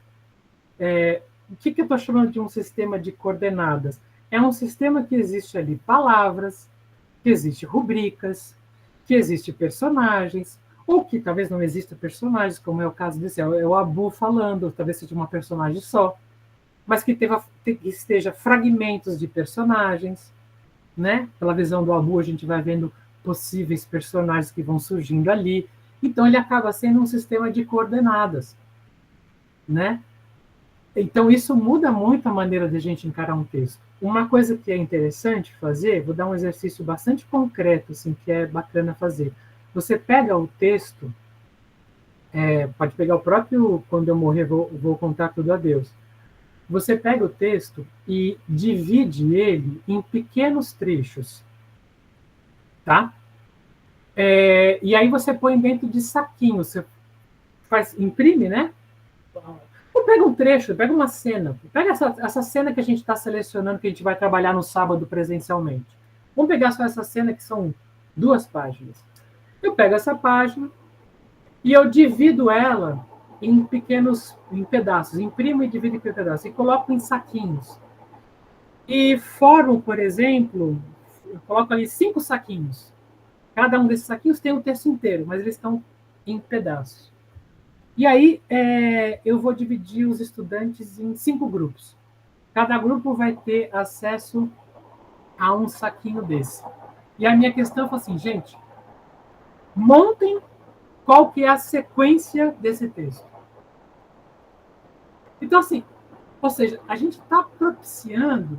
O que eu estou chamando de um sistema de coordenadas? É um sistema que existe ali palavras, que existe rubricas, que existe personagens, ou que talvez não exista personagens, como é o caso desse, é o Abu falando, talvez seja uma personagem só, mas que esteja fragmentos de personagens, né? Pela visão do Abu, a gente vai vendo possíveis personagens que vão surgindo ali. Então, ele acaba sendo um sistema de coordenadas, né? Então, isso muda muito a maneira de a gente encarar um texto. Uma coisa que é interessante fazer, vou dar um exercício bastante concreto, assim, que é bacana fazer. Você pega o texto, pode pegar o próprio Quando Eu Morrer, vou contar tudo a Deus. Você pega o texto e divide ele em pequenos trechos, tá? E aí você põe dentro de saquinhos. Você imprime, né? Ou pega um trecho, pega uma cena. Pega essa cena que a gente está selecionando, que a gente vai trabalhar no sábado presencialmente. Vamos pegar só essa cena, que são 2 páginas. Eu pego essa página e eu divido ela em pedaços, imprimo e divido em pedaços, e coloco em saquinhos. E formo, por exemplo, eu coloco ali 5 saquinhos. Cada um desses saquinhos tem o texto inteiro, mas eles estão em pedaços. E aí eu vou dividir os estudantes em 5 grupos. Cada grupo vai ter acesso a um saquinho desse. E a minha questão foi assim, gente, montem qual que é a sequência desse texto. Então, assim, ou seja, a gente está propiciando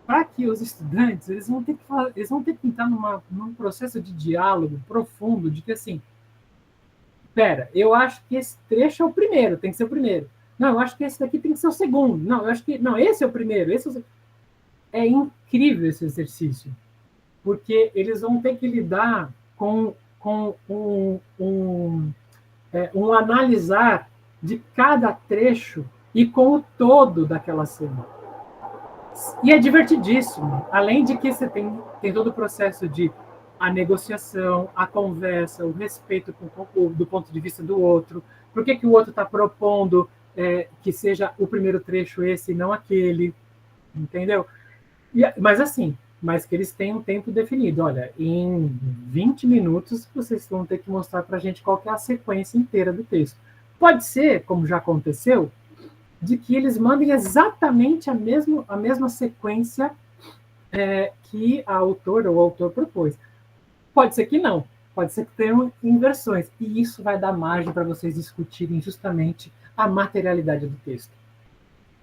para que os estudantes eles vão ter que entrar num processo de diálogo profundo, de que, assim, eu acho que esse trecho é o primeiro, tem que ser o primeiro. Não, eu acho que esse daqui tem que ser o segundo. Não, eu acho que... Não, esse é o primeiro. É incrível esse exercício, porque eles vão ter que lidar com um analisar de cada trecho e com o todo daquela cena. E é divertidíssimo. Além de que você tem todo o processo de a negociação, a conversa, o respeito do ponto de vista do outro. Por que o outro está propondo que seja o primeiro trecho esse e não aquele? Entendeu? Mas que eles tenham um tempo definido. Olha, em 20 minutos vocês vão ter que mostrar para a gente qual que é a sequência inteira do texto. Pode ser, como já aconteceu, de que eles mandem exatamente a mesma sequência que a autora ou o autor propôs. Pode ser que não. Pode ser que tenham inversões. E isso vai dar margem para vocês discutirem justamente a materialidade do texto.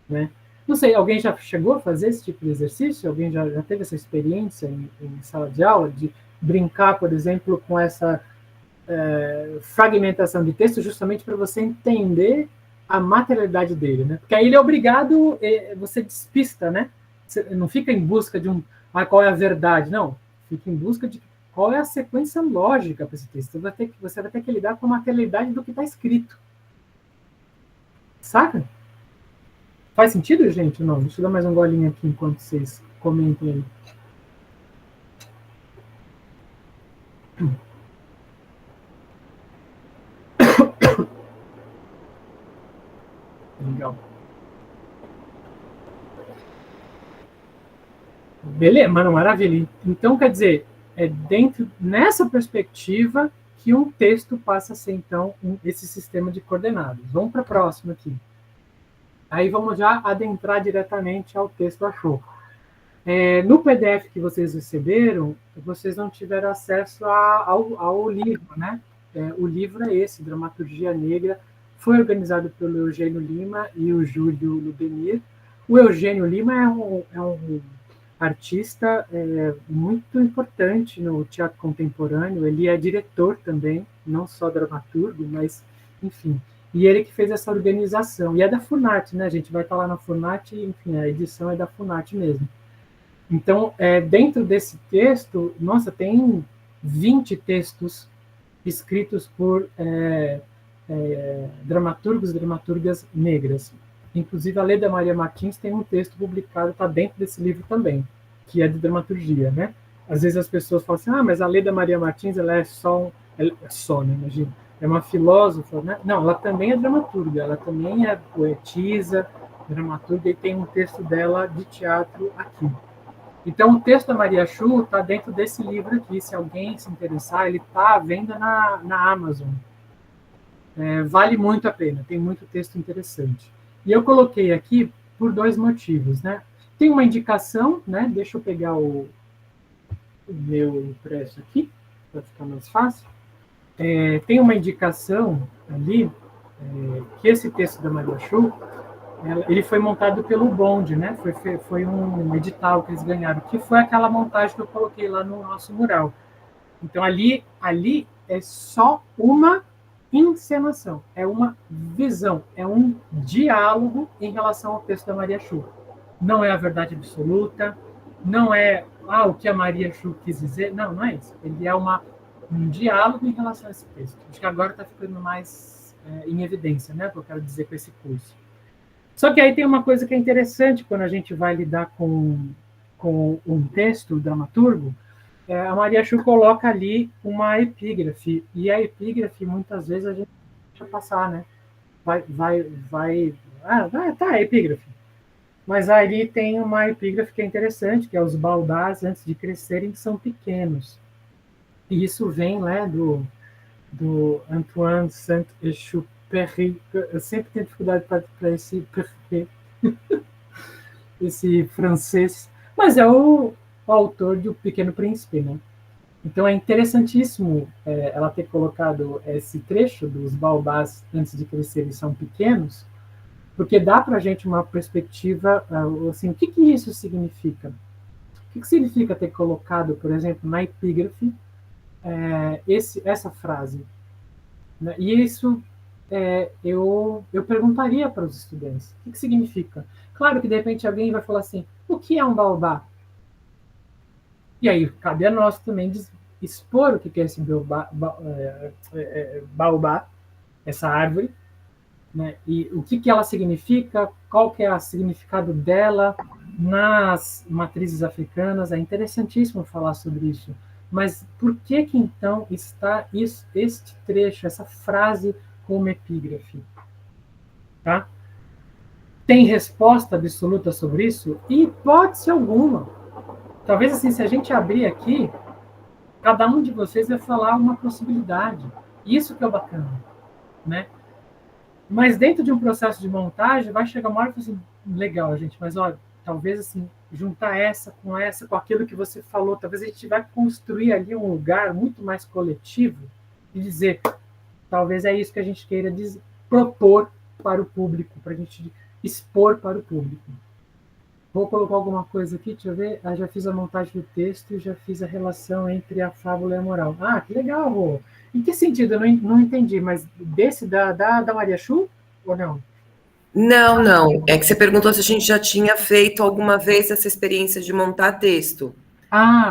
Né? Não sei, alguém já chegou a fazer esse tipo de exercício? Alguém já teve essa experiência em sala de aula, de brincar, por exemplo, com essa fragmentação de texto, justamente para você entender a materialidade dele, né? Porque aí ele é obrigado, você despista, né? Você não fica em busca de qual é a verdade, não. Fica em busca de qual é a sequência lógica para esse texto. Você vai ter que lidar com a materialidade do que está escrito. Saca? Faz sentido, gente? Não, deixa eu dar mais um golinho aqui enquanto vocês comentem aí. Legal. Beleza, mano, maravilha. Então, quer dizer, é dentro, nessa perspectiva, que um texto passa a ser, então, esse sistema de coordenadas. Vamos para a próxima aqui. Aí vamos já adentrar diretamente ao texto Achou. No PDF que vocês receberam, vocês não tiveram acesso ao livro, né? O livro é esse, Dramaturgia Negra, foi organizado pelo Eugênio Lima e o Júlio Ludemir. O Eugênio Lima é um artista muito importante no teatro contemporâneo, ele é diretor também, não só dramaturgo, mas, enfim, e ele que fez essa organização, e é da Funarte, né, a gente vai estar lá na Funarte, enfim, a edição é da Funarte mesmo. Então, dentro desse texto, nossa, tem 20 textos escritos por dramaturgos e dramaturgas negras. Inclusive, a Leda Maria Martins tem um texto publicado, está dentro desse livro também, que é de dramaturgia, né? Às vezes as pessoas falam assim, mas a Leda Maria Martins, ela é só, né, imagina, é uma filósofa, né? Não, ela também é dramaturga, ela também é poetisa, dramaturga, e tem um texto dela de teatro aqui. Então, o texto da Maria Chu está dentro desse livro aqui, se alguém se interessar, ele está à venda na Amazon. Vale muito a pena, tem muito texto interessante. E eu coloquei aqui por 2 motivos, né? Tem uma indicação, né? Deixa eu pegar o meu impresso aqui, para ficar mais fácil. Tem uma indicação ali, que esse texto da Maria Chu, ele foi montado pelo Bond, né? Foi um edital que eles ganharam, que foi aquela montagem que eu coloquei lá no nosso mural. Então, ali é só uma encenação, é uma visão, é um diálogo em relação ao texto da Maria Chu. Não é a verdade absoluta, não é o que a Maria Chu quis dizer, não é isso. Ele é um diálogo em relação a esse texto. Acho que agora está ficando mais em evidência, né, o que eu quero dizer com esse curso. Só que aí tem uma coisa que é interessante quando a gente vai lidar com um texto dramaturgo. A Maria Chu coloca ali uma epígrafe, e a epígrafe, muitas vezes, a gente deixa passar, né? Tá, epígrafe. Mas ali tem uma epígrafe que é interessante, que é os baobás, antes de crescerem, são pequenos. E isso vem, né, do Antoine Saint-Exupéry. Eu sempre tenho dificuldade para esse esse francês, mas é o autor de O Pequeno Príncipe, né? Então é interessantíssimo ela ter colocado esse trecho dos baobás antes de crescerem são pequenos, porque dá para a gente uma perspectiva, assim, o que isso significa? O que significa ter colocado, por exemplo, na epígrafe, essa frase? Né? E isso eu perguntaria para os estudantes, o que significa? Claro que, de repente, alguém vai falar assim, o que é um baobá? E aí, cabe a nós também expor o que é esse baobá, essa árvore, né? E o que ela significa, qual que é o significado dela nas matrizes africanas. É interessantíssimo falar sobre isso. Mas por que então está este trecho, essa frase como epígrafe? Tá? Tem resposta absoluta sobre isso? Hipótese alguma. Talvez, assim, se a gente abrir aqui, cada um de vocês vai falar uma possibilidade. Isso que é o bacana, né? Mas dentro de um processo de montagem, vai chegar uma hora e falar assim, legal, gente, mas olha, talvez, assim, juntar essa, com aquilo que você falou, talvez a gente vai construir ali um lugar muito mais coletivo e dizer, talvez é isso que a gente queira propor para o público, para a gente expor para o público. Vou colocar alguma coisa aqui, deixa eu ver. Já fiz a montagem do texto e já fiz a relação entre a fábula e a moral. Que legal, Rô. Em que sentido? Eu não entendi, mas desse da Maria Chu ou não? Não. É que você perguntou se a gente já tinha feito alguma vez essa experiência de montar texto.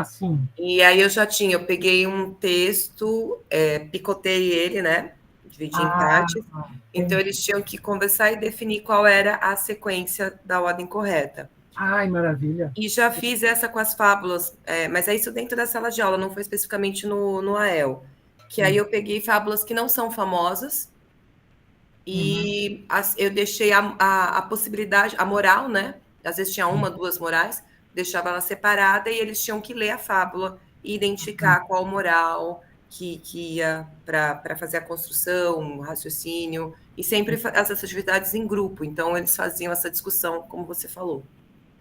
Sim. E aí eu peguei um texto, picotei ele, né? Dividi em partes. Então, eles tinham que conversar e definir qual era a sequência da ordem correta. Ai, maravilha. E já fiz essa com as fábulas, mas é isso dentro da sala de aula, não foi especificamente no AEL. Que aí eu peguei fábulas que não são famosas e eu deixei a possibilidade, a moral, né? Às vezes tinha uma, duas morais, deixava ela separada e eles tinham que ler a fábula e identificar qual moral que ia para fazer a construção, o raciocínio, e sempre essas atividades em grupo. Então, eles faziam essa discussão, como você falou.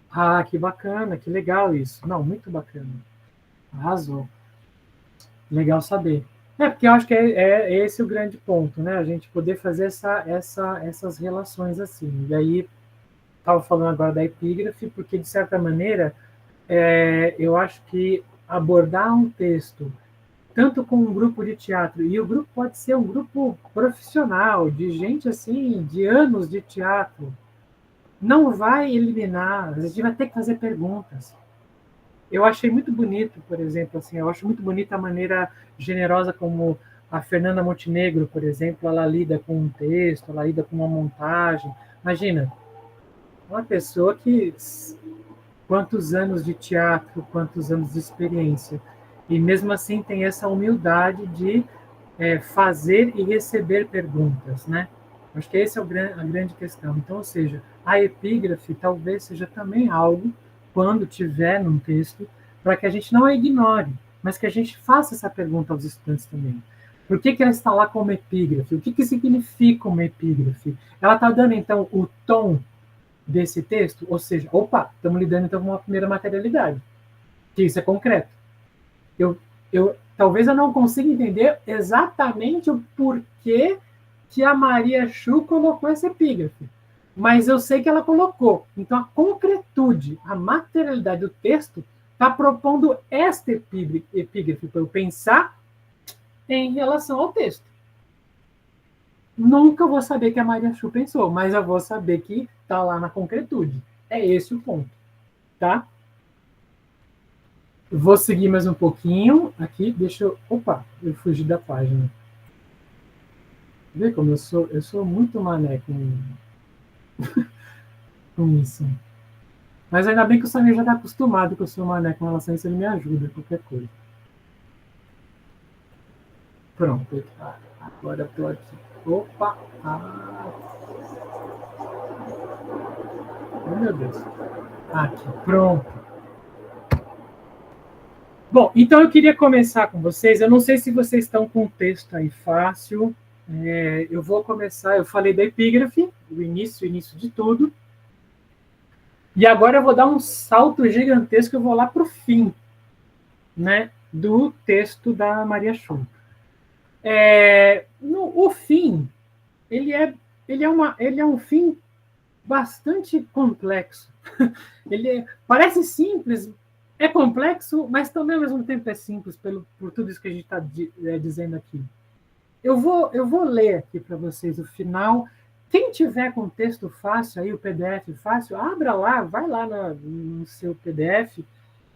Ah, que bacana, que legal isso. Não, muito bacana. Arrasou. Legal saber. Porque eu acho que é esse o grande ponto, né? A gente poder fazer essas relações assim. E aí, estava falando agora da epígrafe, porque, de certa maneira, eu acho que abordar um texto, tanto com um grupo de teatro, e o grupo pode ser um grupo profissional, de gente assim, de anos de teatro, não vai eliminar, a gente vai ter que fazer perguntas. Eu achei muito bonito, por exemplo, assim, eu acho muito bonita a maneira generosa como a Fernanda Montenegro, por exemplo, ela lida com um texto, ela lida com uma montagem. Imagina, uma pessoa que quantos anos de teatro, quantos anos de experiência, e mesmo assim tem essa humildade de fazer e receber perguntas, né? Acho que essa é a grande questão. Então, ou seja, a epígrafe talvez seja também algo, quando tiver num texto, para que a gente não a ignore, mas que a gente faça essa pergunta aos estudantes também. Por que ela está lá como epígrafe? O que significa uma epígrafe? Ela está dando, então, o tom desse texto? Ou seja, opa, estamos lidando, então, com uma primeira materialidade, que isso é concreto. Talvez eu não consiga entender exatamente o porquê que a Maria Chu colocou essa epígrafe, mas eu sei que ela colocou. Então, a concretude, a materialidade do texto está propondo esta epígrafe para eu pensar em relação ao texto. Nunca vou saber que a Maria Chu pensou, mas eu vou saber que está lá na concretude. É esse o ponto, tá? Vou seguir mais um pouquinho aqui. Deixa eu... Opa, eu fugi da página. Vê como eu sou muito mané com isso. Mas ainda bem que o Samir já está acostumado que eu sou mané com relação a isso, ele me ajuda, qualquer coisa. Pronto. Agora estou aqui. Opa! Oh, meu Deus. Aqui, pronto. Bom, então eu queria começar com vocês. Eu não sei se vocês estão com o texto aí fácil. Eu vou começar. Eu falei da epígrafe, o início de tudo. E agora eu vou dar um salto gigantesco. Eu vou lá para o fim, né, do texto da Maria Chu. O fim, ele é um fim bastante complexo. Parece simples. É complexo, mas também ao mesmo tempo é simples por tudo isso que a gente está dizendo aqui. Eu vou ler aqui para vocês o final. Quem tiver com texto fácil, aí o PDF fácil, abra lá, vai lá no seu PDF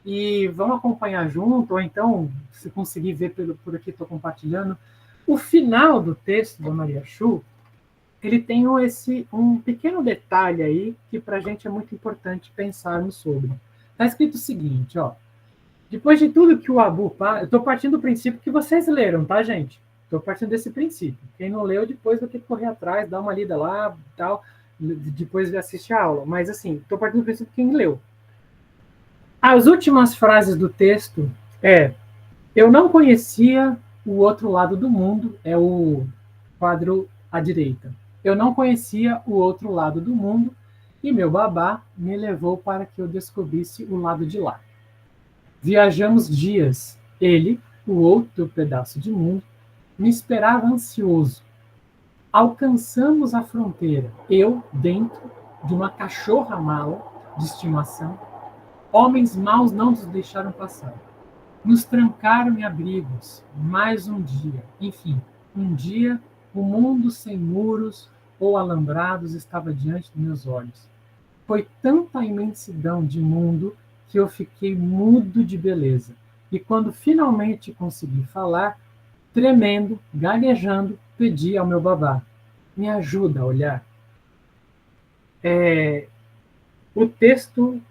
e vamos acompanhar junto, ou então, se conseguir ver por aqui, estou compartilhando. O final do texto da Maria Chu, ele tem um pequeno detalhe aí que para a gente é muito importante pensarmos sobre. Está escrito o seguinte, ó. Depois de tudo que o Abu... Eu estou partindo do princípio que vocês leram, tá, gente? Estou partindo desse princípio. Quem não leu, depois vai ter que correr atrás, dar uma lida lá, tal, depois assistir a aula. Mas, assim, estou partindo do princípio que quem leu. As últimas frases do texto eu não conhecia o outro lado do mundo, é o quadro à direita. Eu não conhecia o outro lado do mundo, e meu babá me levou para que eu descobrisse o lado de lá. Viajamos dias. Ele, o outro pedaço de mundo, me esperava ansioso. Alcançamos a fronteira. Eu, dentro de uma cachorra-mala de estimação. Homens maus não nos deixaram passar. Nos trancaram em abrigos. Mais um dia. Enfim, um dia, o mundo sem muros ou alambrados estava diante dos meus olhos. Foi tanta imensidão de mundo que eu fiquei mudo de beleza. E quando finalmente consegui falar, tremendo, gaguejando, pedi ao meu babá: me ajuda a olhar. O texto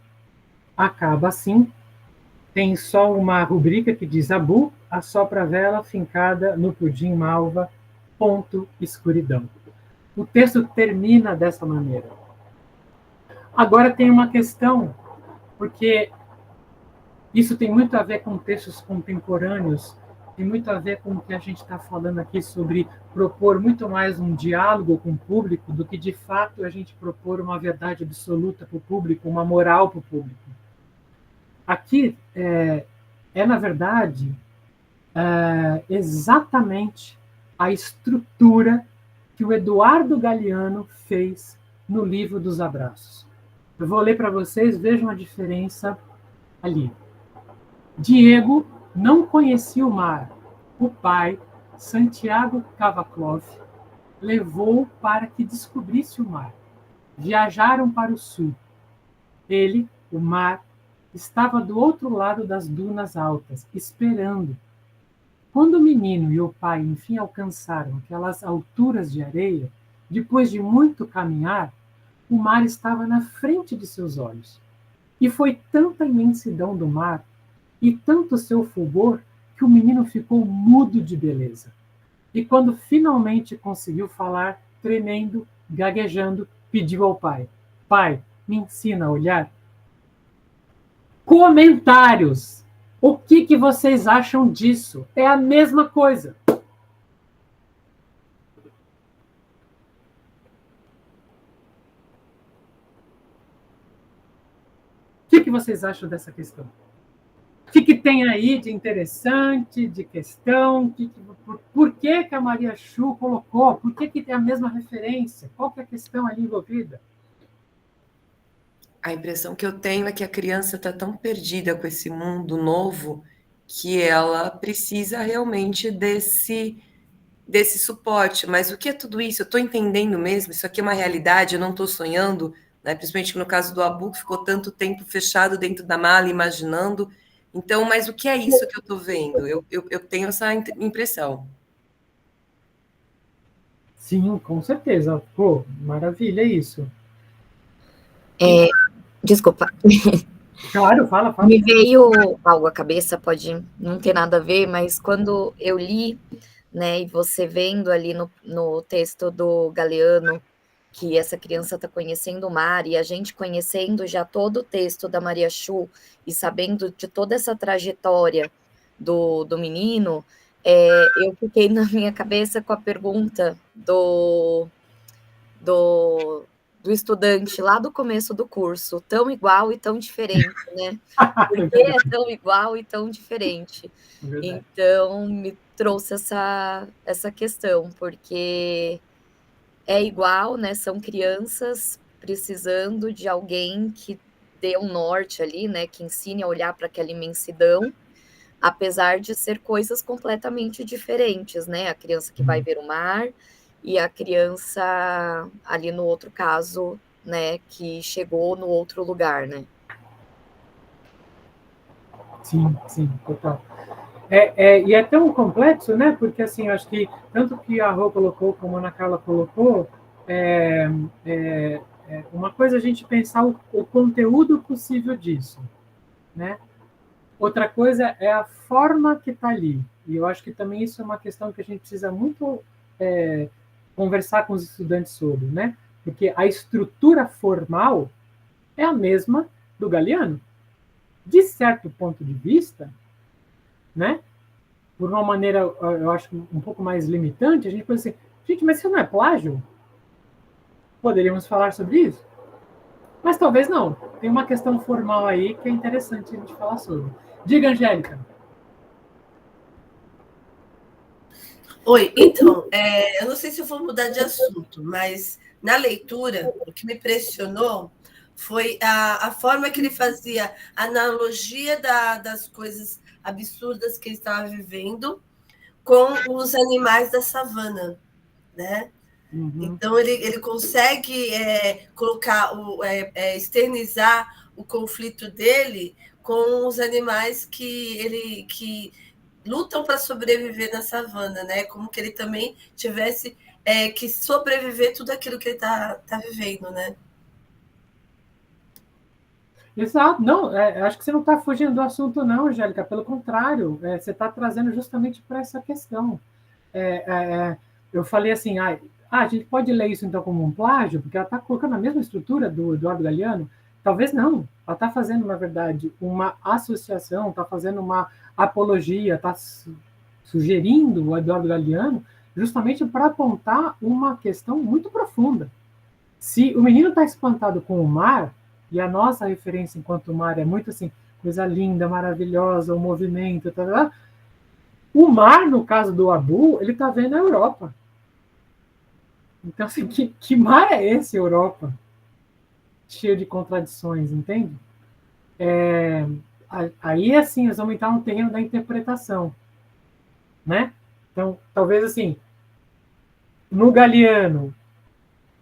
acaba assim, tem só uma rubrica que diz Abu, assopra a vela fincada no pudim malva, ponto, escuridão. O texto termina dessa maneira. Agora tem uma questão, porque isso tem muito a ver com textos contemporâneos, tem muito a ver com o que a gente está falando aqui sobre propor muito mais um diálogo com o público do que, de fato, a gente propor uma verdade absoluta para o público, uma moral para o público. Aqui na verdade, exatamente a estrutura que o Eduardo Galeano fez no livro dos Abraços. Eu vou ler para vocês, vejam a diferença ali. Diego não conhecia o mar. O pai, Santiago Cavaclov, levou-o para que descobrisse o mar. Viajaram para o sul. Ele, o mar, estava do outro lado das dunas altas, esperando. Quando o menino e o pai enfim alcançaram aquelas alturas de areia, depois de muito caminhar, o mar estava na frente de seus olhos. E foi tanta imensidão do mar e tanto seu fulgor que o menino ficou mudo de beleza. E quando finalmente conseguiu falar, tremendo, gaguejando, pediu ao pai: Pai, me ensina a olhar. Comentários! O que vocês acham disso? É a mesma coisa. O que vocês acham dessa questão? O que tem aí de interessante, de questão? Por que a Maria Chu colocou? Por que tem a mesma referência? Qual que é a questão ali envolvida? A impressão que eu tenho é que a criança está tão perdida com esse mundo novo que ela precisa realmente desse suporte. Mas o que é tudo isso? Eu estou entendendo mesmo? Isso aqui é uma realidade? Eu não estou sonhando? Né? Principalmente no caso do Abu, que ficou tanto tempo fechado dentro da mala, imaginando. Então, mas o que é isso que eu estou vendo? Eu tenho essa impressão. Sim, com certeza. Pô, maravilha isso. Desculpa. Claro, fala. Me veio algo à cabeça, pode não ter nada a ver, mas quando eu li, né, e você vendo ali no texto do Galeano, que essa criança está conhecendo o mar, e a gente conhecendo já todo o texto da Maria Chu, e sabendo de toda essa trajetória do menino, eu fiquei na minha cabeça com a pergunta do estudante lá do começo do curso, tão igual e tão diferente, né? Por que é tão igual e tão diferente? Então, me trouxe essa questão, porque é igual, né? São crianças precisando de alguém que dê um norte ali, né? Que ensine a olhar para aquela imensidão, apesar de ser coisas completamente diferentes, né? A criança que vai ver o mar e a criança ali no outro caso, né, que chegou no outro lugar, né? Sim, total. E é tão complexo, né? Porque, assim, acho que tanto que a Rô colocou, como a Ana Carla colocou, uma coisa é a gente pensar o conteúdo possível disso, né? Outra coisa é a forma que está ali. E eu acho que também isso é uma questão que a gente precisa muito conversar com os estudantes sobre, né? Porque a estrutura formal é a mesma do Galeano. De certo ponto de vista, né? Por uma maneira, eu acho, um pouco mais limitante, a gente pode dizer, gente, mas isso não é plágio? Poderíamos falar sobre isso? Mas talvez não. Tem uma questão formal aí que é interessante a gente falar sobre. Diga, Angélica. Oi, então, eu não sei se eu vou mudar de assunto, mas na leitura, o que me impressionou foi a forma que ele fazia a analogia das coisas absurdas que ele estava vivendo com os animais da savana, né? Uhum. Então, ele consegue colocar, externizar o conflito dele com os animais que lutam para sobreviver na savana, né? Como que ele também tivesse que sobreviver tudo aquilo que ele tá vivendo, né? Exato. Não, acho que você não está fugindo do assunto, não, Angélica. Pelo contrário, você está trazendo justamente para essa questão. Eu falei assim, a gente pode ler isso então como um plágio, porque ela está colocando a mesma estrutura do Eduardo Galeano? Talvez não. Ela está fazendo, na verdade, uma associação, está fazendo uma apologia, está sugerindo o Eduardo Galeano justamente para apontar uma questão muito profunda. Se o menino está espantado com o mar, e a nossa referência enquanto mar é muito assim, coisa linda, maravilhosa, o movimento, o mar, no caso do Abu, ele está vendo a Europa. Então, assim, que mar é esse, Europa? Cheio de contradições, entende? Aí, assim, nós vamos entrar no terreno da interpretação, né? Então, talvez, assim, no Galeano,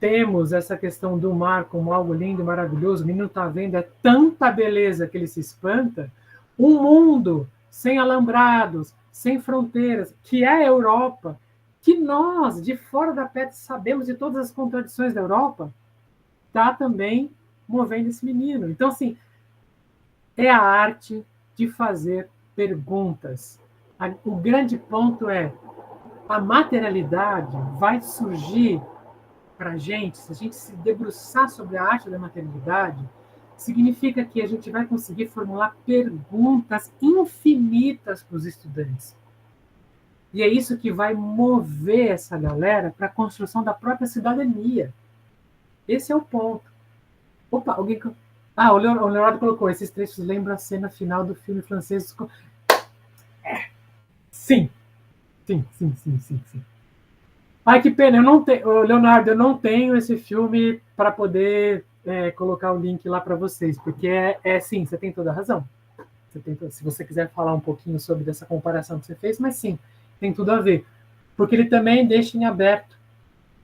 temos essa questão do mar como algo lindo, maravilhoso, o menino está vendo, é tanta beleza que ele se espanta, um mundo sem alambrados, sem fronteiras, que é a Europa, que nós, de fora da pedra, sabemos de todas as contradições da Europa, está também movendo esse menino. Então, assim, é a arte de fazer perguntas. O grande ponto é a materialidade vai surgir para a gente, se a gente se debruçar sobre a arte da materialidade, significa que a gente vai conseguir formular perguntas infinitas para os estudantes. E é isso que vai mover essa galera para a construção da própria cidadania. Esse é o ponto. Opa, alguém... o Leonardo colocou, esses trechos lembram a cena final do filme francês. Sim. Ai, que pena, eu não tenho, Leonardo, eu não tenho esse filme para poder colocar o link lá para vocês, porque sim, você tem toda a razão. Se você quiser falar um pouquinho sobre essa comparação que você fez, mas sim, tem tudo a ver. Porque ele também deixa em aberto.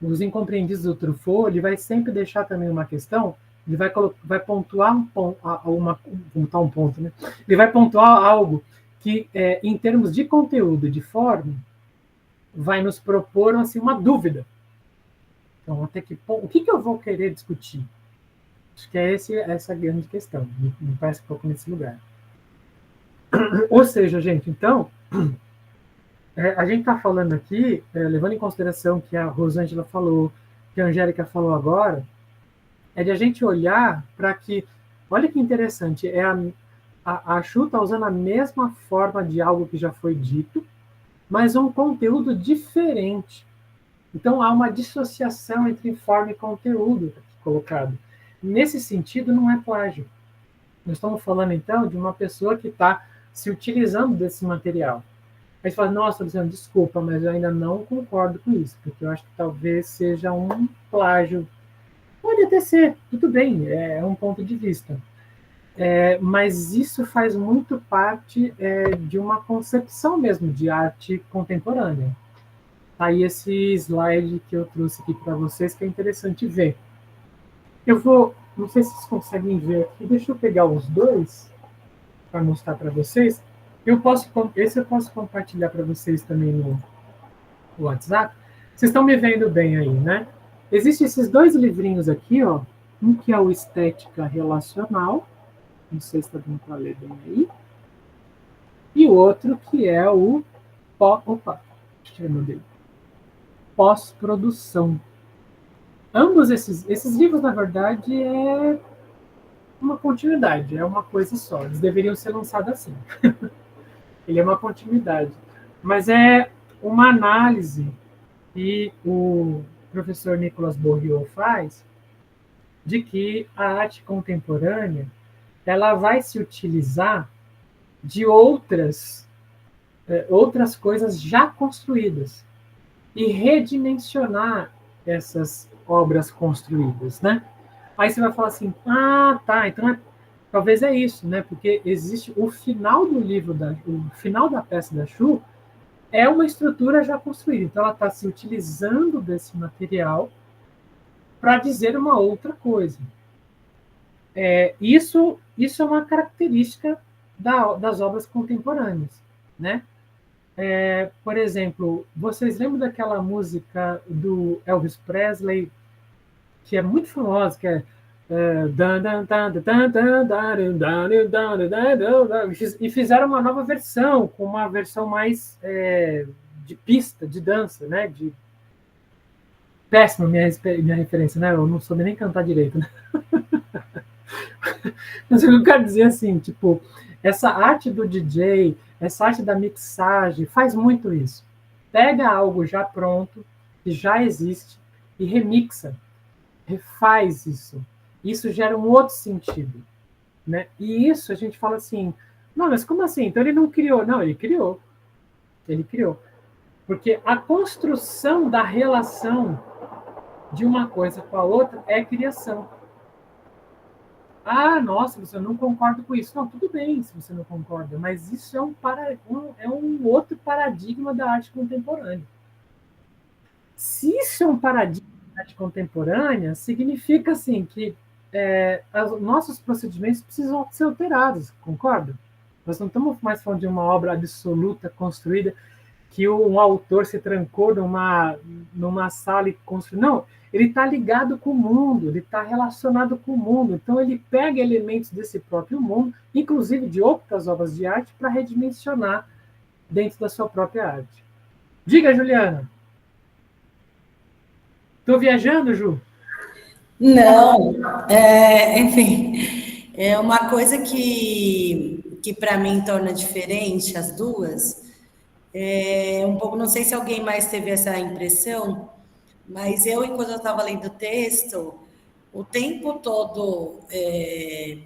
Os incompreendidos do Truffaut, ele vai sempre deixar também uma questão, ele vai pontuar um ponto, né? Ele vai pontuar algo que, em termos de conteúdo, de forma, vai nos propor assim, uma dúvida. Então, até que ponto, o que eu vou querer discutir? Acho que é essa grande questão. Me parece um pouco nesse lugar. Ou seja, gente, então, a gente está falando aqui, levando em consideração que a Rosângela falou, que a Angélica falou agora, é de a gente olhar para que, olha que interessante, a Chu está usando a mesma forma de algo que já foi dito, mas um conteúdo diferente. Então, há uma dissociação entre forma e conteúdo colocado. Nesse sentido, não é plágio. Nós estamos falando, então, de uma pessoa que está se utilizando desse material. Aí você fala, nossa, Luciano, desculpa, mas eu ainda não concordo com isso, porque eu acho que talvez seja um plágio. Pode até ser, tudo bem, é um ponto de vista. Mas isso faz muito parte de uma concepção mesmo de arte contemporânea. Aí esse slide que eu trouxe aqui para vocês, que é interessante ver. Não sei se vocês conseguem ver aqui, deixa eu pegar os dois para mostrar para vocês. Esse eu posso compartilhar para vocês também no WhatsApp. Vocês estão me vendo bem aí, né? Existem esses dois livrinhos aqui, ó. Um que é o Estética Relacional, não sei se está dando para ler bem aí. E o outro que é o pós-produção. Ambos esses livros, na verdade, é uma continuidade, é uma coisa só. Eles deveriam ser lançados assim. Ele é uma continuidade. Mas é uma análise que o professor Nicolas Bourriot faz de que a arte contemporânea ela vai se utilizar de outras coisas já construídas e redimensionar essas obras construídas, né? Aí você vai falar assim, tá, então talvez é isso, né? Porque existe o final do livro, o final da peça da Chu é uma estrutura já construída. Então ela está se utilizando desse material para dizer uma outra coisa. Isso é uma característica das obras contemporâneas, né? Por exemplo, vocês lembram daquela música do Elvis Presley, que é muito famosa, que é E fizeram uma nova versão, com uma versão mais de pista, de dança, né? Péssima minha referência, né? Eu não soube nem cantar direito, né? Mas eu quero dizer assim, tipo, essa arte do DJ, essa arte da mixagem, faz muito isso. Pega algo já pronto, que já existe, e remixa, refaz isso. Isso gera um outro sentido, né? E isso a gente fala assim, não, mas como assim? Então ele não criou. Não, ele criou. Ele criou. Porque a construção da relação de uma coisa com a outra é criação. Ah, nossa, você não concorda com isso. Não, tudo bem se você não concorda, mas isso é um outro paradigma da arte contemporânea. Se isso é um paradigma da arte contemporânea, significa assim que os nossos procedimentos precisam ser alterados, concorda? Nós não estamos mais falando de uma obra absoluta, construída, que um autor se trancou numa sala e construiu. Não, ele está ligado com o mundo, ele está relacionado com o mundo. Então, ele pega elementos desse próprio mundo, inclusive de outras obras de arte, para redimensionar dentro da sua própria arte. Diga, Juliana. Estou viajando, Ju? Não, enfim, é uma coisa que para mim torna diferente as duas. Um pouco, não sei se alguém mais teve essa impressão, mas enquanto eu estava lendo o texto, o tempo todo,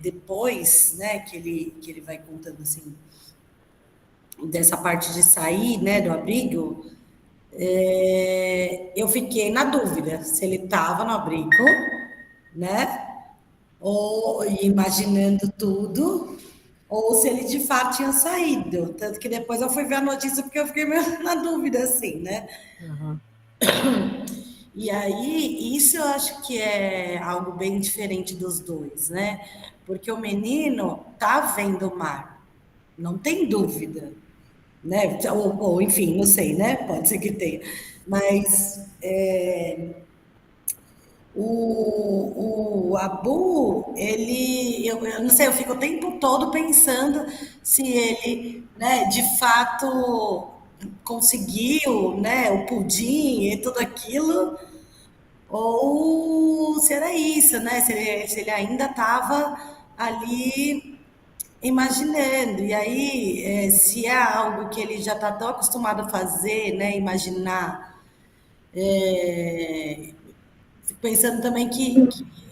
depois, né, que ele vai contando assim, dessa parte de sair, né, do abrigo, eu fiquei na dúvida se ele estava no abrigo, né, ou imaginando tudo, ou se ele de fato tinha saído. Tanto que depois eu fui ver a notícia porque eu fiquei meio na dúvida, assim, né? Uhum. E aí, isso eu acho que é algo bem diferente dos dois, né? Porque o menino tá vendo o mar, não tem dúvida, né? Ou enfim, não sei, né? Pode ser que tenha. Mas o Abu, eu não sei, eu fico o tempo todo pensando se ele, né, de fato conseguiu, né, o pudim e tudo aquilo, ou se era isso, né, se ele ainda estava ali imaginando. E aí, se é algo que ele já está tão acostumado a fazer, né, imaginar, fico pensando também que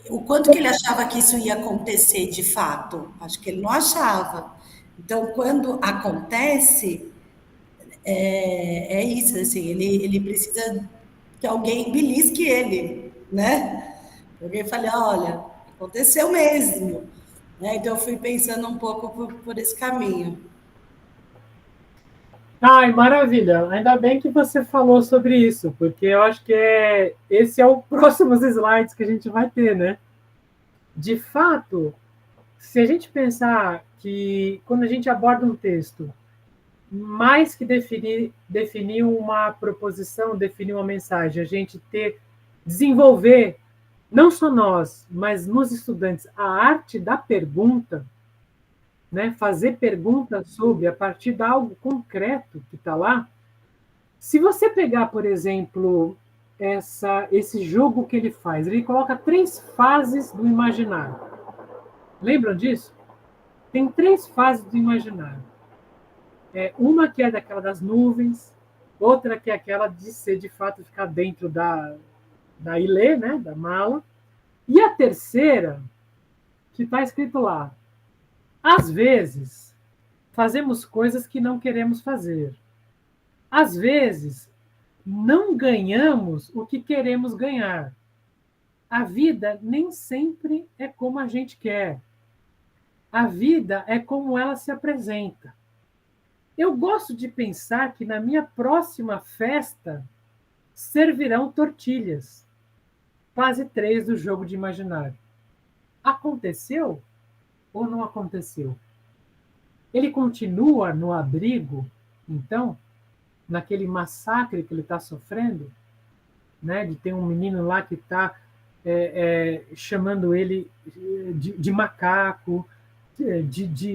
o quanto que ele achava que isso ia acontecer de fato. Acho que ele não achava. Então, quando acontece, é isso, assim, ele precisa que alguém belisque ele, né? Alguém fale, olha, aconteceu mesmo. Né? Então, eu fui pensando um pouco por esse caminho. Ai, maravilha. Ainda bem que você falou sobre isso, porque eu acho que esse é o próximo slides que a gente vai ter, né? De fato, se a gente pensar que quando a gente aborda um texto, mais que definir uma proposição, definir uma mensagem, a gente desenvolver, não só nós, mas nos estudantes, a arte da pergunta, né? Fazer perguntas sobre, a partir de algo concreto que está lá. Se você pegar, por exemplo, esse jogo que ele faz, ele coloca 3 fases do imaginário. Lembram disso? Tem 3 fases do imaginário. Uma que é daquela das nuvens, outra que é aquela de ser, de fato, ficar dentro da ilê, né, da mala, e a terceira, que está escrito lá, às vezes, fazemos coisas que não queremos fazer. Às vezes, não ganhamos o que queremos ganhar. A vida nem sempre é como a gente quer. A vida é como ela se apresenta. Eu gosto de pensar que na minha próxima festa servirão tortilhas. Fase 3 do jogo de imaginário. Aconteceu ou não aconteceu? Ele continua no abrigo, então, naquele massacre que ele está sofrendo, né, de ter um menino lá que está chamando ele de macaco,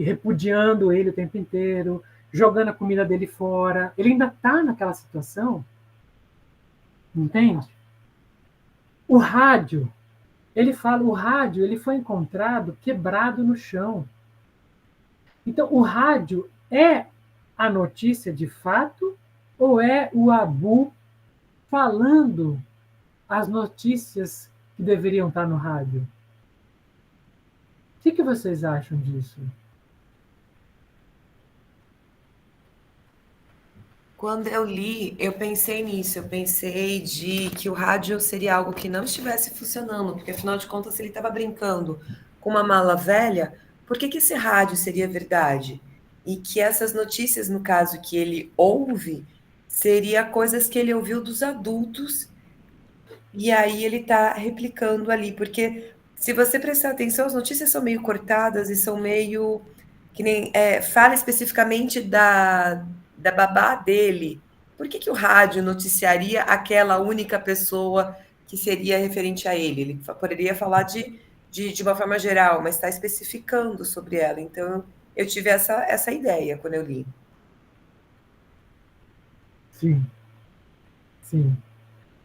repudiando ele o tempo inteiro, jogando a comida dele fora. Ele ainda está naquela situação, entende? O rádio, ele fala, o rádio ele foi encontrado quebrado no chão. Então, o rádio é a notícia de fato ou é o Abu falando as notícias que deveriam estar no rádio? O que vocês acham disso? Quando eu li, eu pensei nisso, eu pensei de que o rádio seria algo que não estivesse funcionando, porque afinal de contas, se ele estava brincando com uma mala velha, por que esse rádio seria verdade? E que essas notícias, no caso que ele ouve, seria coisas que ele ouviu dos adultos, e aí ele está replicando ali, porque se você prestar atenção, as notícias são meio cortadas e são meio que nem fala especificamente da babá dele. Por que o rádio noticiaria aquela única pessoa que seria referente a ele? Ele poderia falar de uma forma geral, mas está especificando sobre ela. Então, eu tive essa ideia quando eu li. Sim. Sim.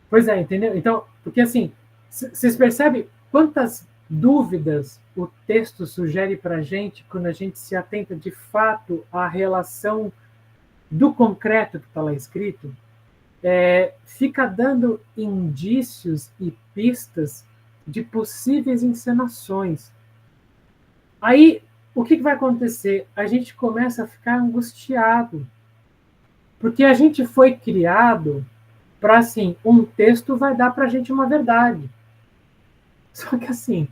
Pois é, entendeu? Então, porque assim, vocês percebem quantas dúvidas o texto sugere para a gente quando a gente se atenta de fato à relação do concreto que está lá escrito? Fica dando indícios e pistas de possíveis encenações. Aí, o que vai acontecer? A gente começa a ficar angustiado, porque a gente foi criado para, assim, um texto vai dar para a gente uma verdade. Só que, assim,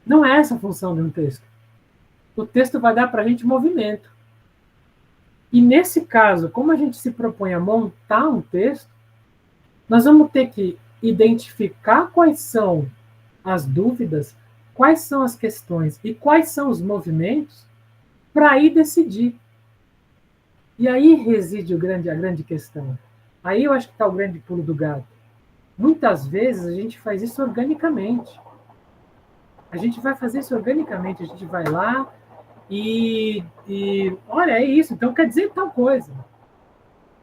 não é essa a função de um texto. O texto vai dar para a gente movimento. E, nesse caso, como a gente se propõe a montar um texto, nós vamos ter que identificar quais são as dúvidas, quais são as questões e quais são os movimentos para aí decidir. E aí reside a grande questão. Aí eu acho que está o grande pulo do gato. Muitas vezes a gente faz isso organicamente. A gente vai fazer isso organicamente. A gente vai lá e olha, é isso. Então quer dizer tal coisa.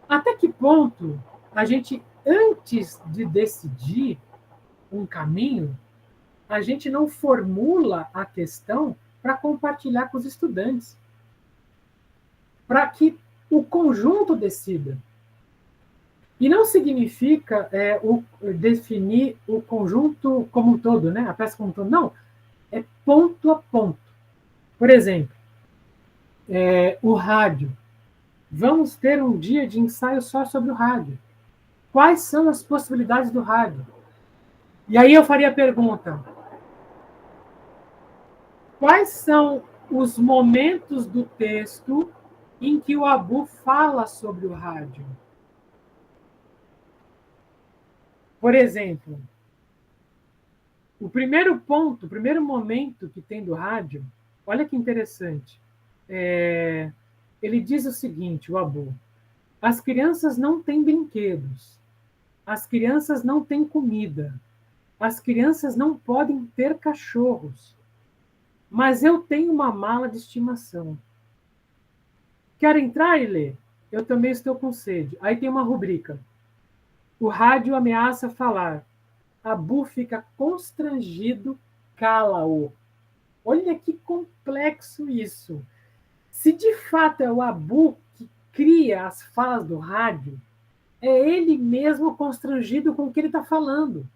Até que ponto a gente, antes de decidir um caminho, a gente não formula a questão para compartilhar com os estudantes? Para que o conjunto decida. E não significa definir o conjunto como um todo, né? A peça como um todo. Não. É ponto a ponto. Por exemplo, o rádio. Vamos ter um dia de ensaio só sobre o rádio. Quais são as possibilidades do rádio? E aí eu faria a pergunta: quais são os momentos do texto em que o Abu fala sobre o rádio? Por exemplo, o primeiro ponto, o primeiro momento que tem do rádio, olha que interessante. Ele diz o seguinte, o Abu: as crianças não têm brinquedos, as crianças não têm comida, as crianças não podem ter cachorros, mas eu tenho uma mala de estimação. Quer entrar e ler? Eu também estou com sede. Aí tem uma rubrica. O rádio ameaça falar. Abu fica constrangido, cala-o. Olha que complexo isso. Se de fato é o Abu que cria as falas do rádio, é ele mesmo constrangido com o que ele está falando.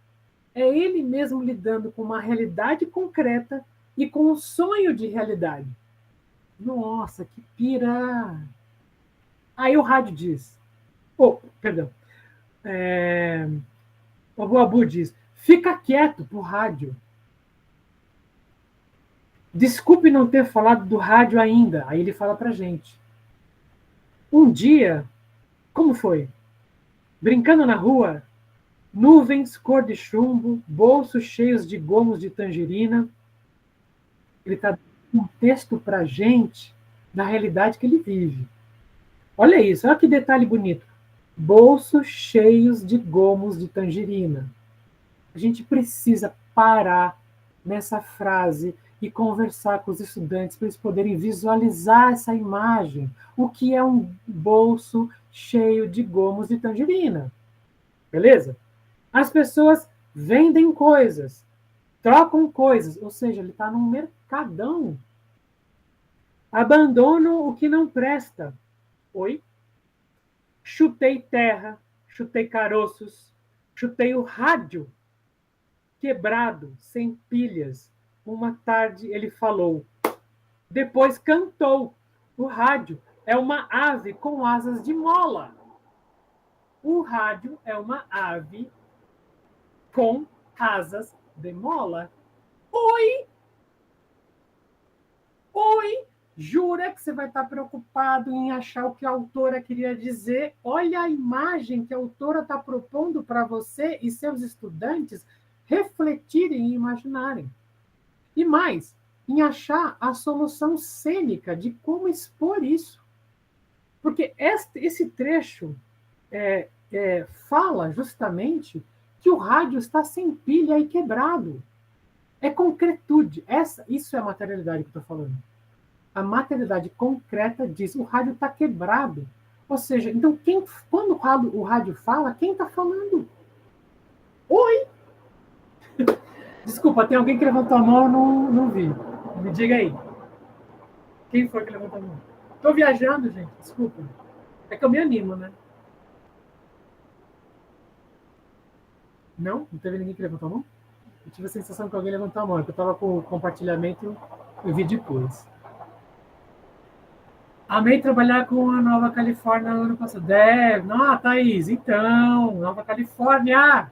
É ele mesmo lidando com uma realidade concreta e com um sonho de realidade. Nossa, que pira! Aí o rádio diz... perdão. O Abu diz: fica quieto pro rádio. Desculpe não ter falado do rádio ainda. Aí ele fala pra gente. Um dia, como foi? Brincando na rua, nuvens cor de chumbo, bolsos cheios de gomos de tangerina. Ele está dando um texto pra gente da realidade que ele vive. Olha isso, olha que detalhe bonito. Bolsos cheios de gomos de tangerina. A gente precisa parar nessa frase e conversar com os estudantes para eles poderem visualizar essa imagem. O que é um bolso cheio de gomos de tangerina. Beleza? As pessoas vendem coisas, trocam coisas, ou seja, ele está num mercadão. Abandono o que não presta. Oi? Chutei terra, chutei caroços, chutei o rádio quebrado, sem pilhas. Uma tarde ele falou. Depois cantou. O rádio é uma ave com asas de mola. O rádio é uma ave com asas de mola. Oi! Oi! Jura que você vai estar preocupado em achar o que a autora queria dizer? Olha a imagem que a autora está propondo para você e seus estudantes refletirem e imaginarem. E mais, em achar a solução cênica de como expor isso. Porque esse trecho fala justamente que o rádio está sem pilha e quebrado. É concretude. Isso é a materialidade que eu estou falando. A materialidade concreta diz o rádio está quebrado. Ou seja, então quando o rádio fala, quem está falando? Oi! Desculpa, tem alguém que levantou a mão, não vi. Me diga aí. Quem foi que levantou a mão? Estou viajando, gente, desculpa. É que eu me animo, né? Não? Não teve ninguém que levantou a mão? Eu tive a sensação que alguém levantou a mão, porque eu estava com o compartilhamento e eu vi depois. Amei trabalhar com a Nova Califórnia no ano passado. Thaís, então, Nova Califórnia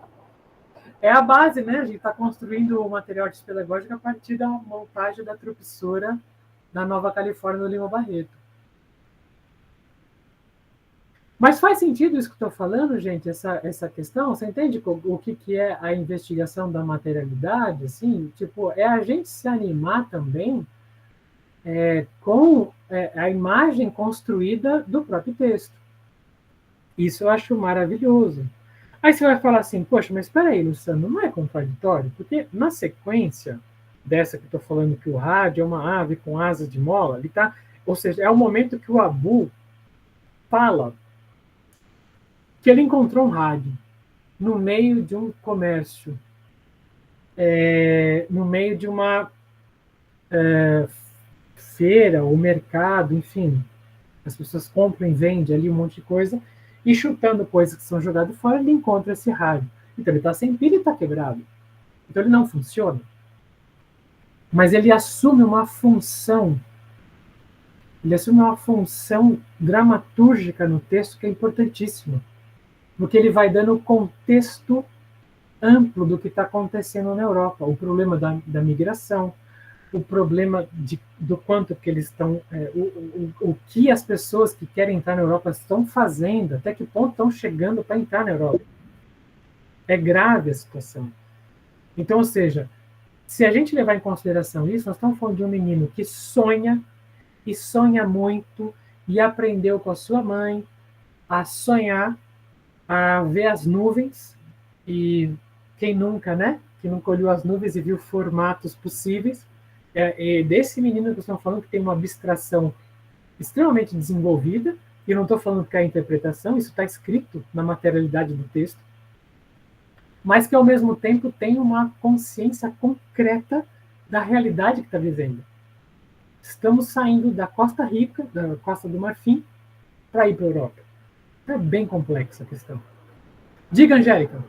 é a base, né? A gente está construindo o material artespedagógico a partir da montagem da Tropissura da Nova Califórnia do Lima Barreto. Mas faz sentido isso que eu estou falando, gente, essa questão? Você entende o que é a investigação da materialidade? Assim? Tipo, é a gente se animar também com a imagem construída do próprio texto. Isso eu acho maravilhoso. Aí você vai falar assim, poxa, mas espera aí, Luciano, não é contraditório? Porque na sequência dessa que eu estou falando que o rádio é uma ave com asas de mola, ou seja, é o momento que o Abu fala que ele encontrou um rádio no meio de um comércio, no meio de uma feira ou mercado, enfim, as pessoas compram e vendem ali um monte de coisa, e chutando coisas que são jogadas fora, ele encontra esse rádio. Então ele está sem pilha e está quebrado. Então ele não funciona. Mas ele assume uma função. Ele assume uma função dramatúrgica no texto que é importantíssima. Porque ele vai dando o contexto amplo do que está acontecendo na Europa. O problema da migração, o problema do quanto que eles estão... o que as pessoas que querem entrar na Europa estão fazendo, até que ponto estão chegando para entrar na Europa. É grave a situação. Então, ou seja, se a gente levar em consideração isso, nós estamos falando de um menino que sonha, e sonha muito, e aprendeu com a sua mãe a sonhar, a ver as nuvens, e quem nunca, né? Que nunca olhou as nuvens e viu formatos possíveis. É desse menino que estamos falando, que tem uma abstração extremamente desenvolvida, e eu não estou falando que é a interpretação, isso está escrito na materialidade do texto, mas que, ao mesmo tempo, tem uma consciência concreta da realidade que está vivendo. Estamos saindo da Costa Rica, da Costa do Marfim, para ir para a Europa. É bem complexa a questão. Diga, Angélica.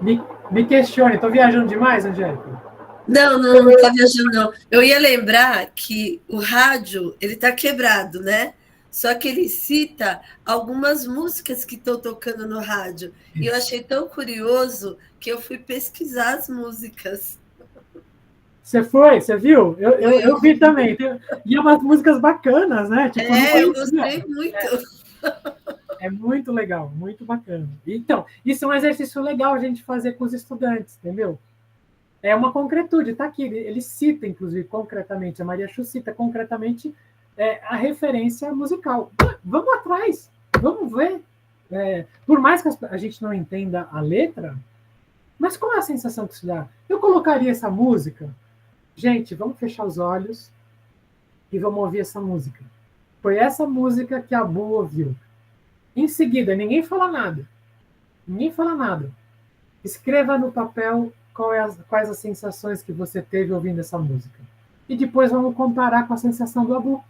Me questione. Estou viajando demais, Angélica? Não está viajando, não. Eu ia lembrar que o rádio ele está quebrado, né? Só que ele cita algumas músicas que estão tocando no rádio. Isso. E eu achei tão curioso que eu fui pesquisar as músicas. Você viu? Eu vi também. E umas músicas bacanas, né? Tipo, eu gostei muito. É muito legal, muito bacana. Então, isso é um exercício legal a gente fazer com os estudantes, entendeu? É uma concretude, está aqui. Ele cita, inclusive, concretamente, a Maria Chu cita concretamente a referência musical. Vamos atrás, vamos ver. Por mais que a gente não entenda a letra, Mas qual é a sensação que isso dá? Eu colocaria essa música. Gente, vamos fechar os olhos e vamos ouvir essa música. Foi essa música que a Bu ouviu. Em seguida, ninguém fala nada. Ninguém fala nada. Escreva no papel quais as sensações que você teve ouvindo essa música. E depois vamos comparar com a sensação do Abu.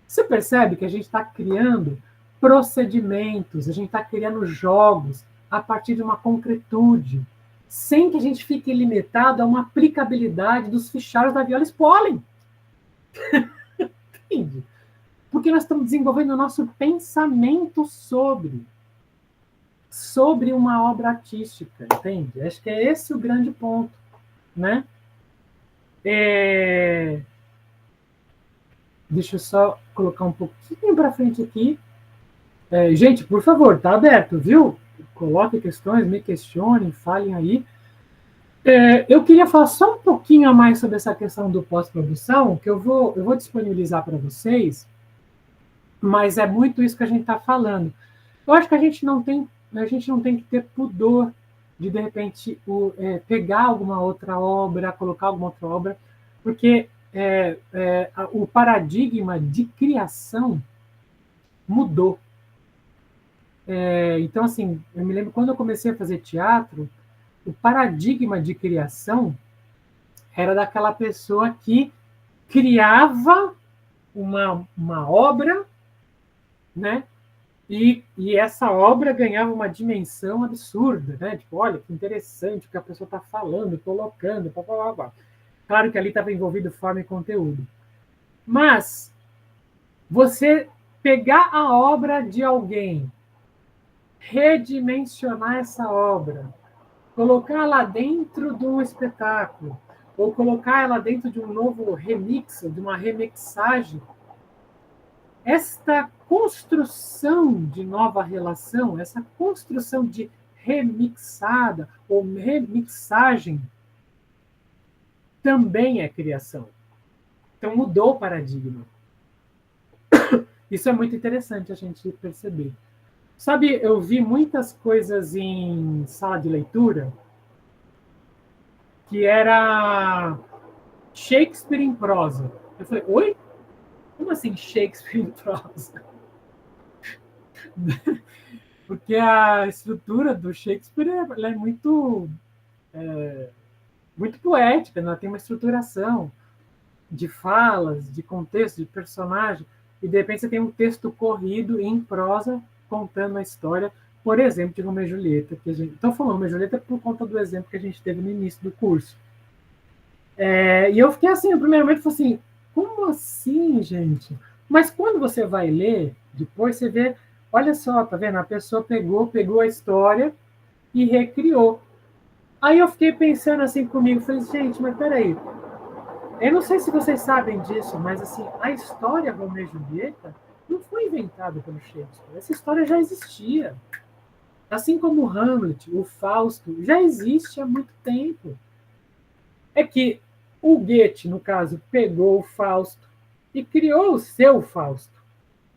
Você percebe que a gente está criando procedimentos, a gente está criando jogos a partir de uma concretude, sem que a gente fique limitado a uma aplicabilidade dos fichários da Viola Spolin. Entende? Porque nós estamos desenvolvendo o nosso pensamento sobre uma obra artística, entende? Acho que é esse o grande ponto, né? Deixa eu só colocar um pouquinho para frente aqui. Gente, por favor, tá aberto, viu? Coloquem questões, me questionem, falem aí. Eu queria falar só um pouquinho a mais sobre essa questão do pós-produção, que eu vou disponibilizar para vocês, mas é muito isso que a gente está falando. Eu acho que a gente não tem que ter pudor de repente, pegar alguma outra obra, colocar alguma outra obra, porque o paradigma de criação mudou. Então, assim, eu me lembro quando eu comecei a fazer teatro, o paradigma de criação era daquela pessoa que criava uma obra, né? E essa obra ganhava uma dimensão absurda, né? Tipo, olha, que interessante o que a pessoa está falando, colocando, blá, blá, blá. Claro que ali estava envolvido forma e conteúdo. Mas você pegar a obra de alguém, redimensionar essa obra, colocar lá dentro de um espetáculo, ou colocar ela dentro de um novo remix, de uma remixagem, esta construção de nova relação, essa construção de remixada ou remixagem, também é criação. Então mudou o paradigma. Isso é muito interessante a gente perceber. Sabe, eu vi muitas coisas em sala de leitura que era Shakespeare em prosa. Eu falei, oi? Como assim Shakespeare em prosa? Porque a estrutura do Shakespeare ela é muito poética, né? Ela tem uma estruturação de falas, de contexto, de personagem, e de repente você tem um texto corrido em prosa contando a história, por exemplo, de Romeu e Julieta. Estou falando Romeu e Julieta por conta do exemplo que a gente teve no início do curso. E eu fiquei assim, no primeiro momento, falei assim, como assim, gente? Mas quando você vai ler, depois você vê, olha só, tá vendo? A pessoa pegou a história e recriou. Aí eu fiquei pensando assim comigo, falei, gente, mas peraí, eu não sei se vocês sabem disso, mas assim, a história Romeu e Julieta não foi inventada pelo Shakespeare. Essa história já existia. Assim como o Hamlet, o Fausto, já existe há muito tempo. É que o Goethe, no caso, pegou o Fausto e criou o seu Fausto.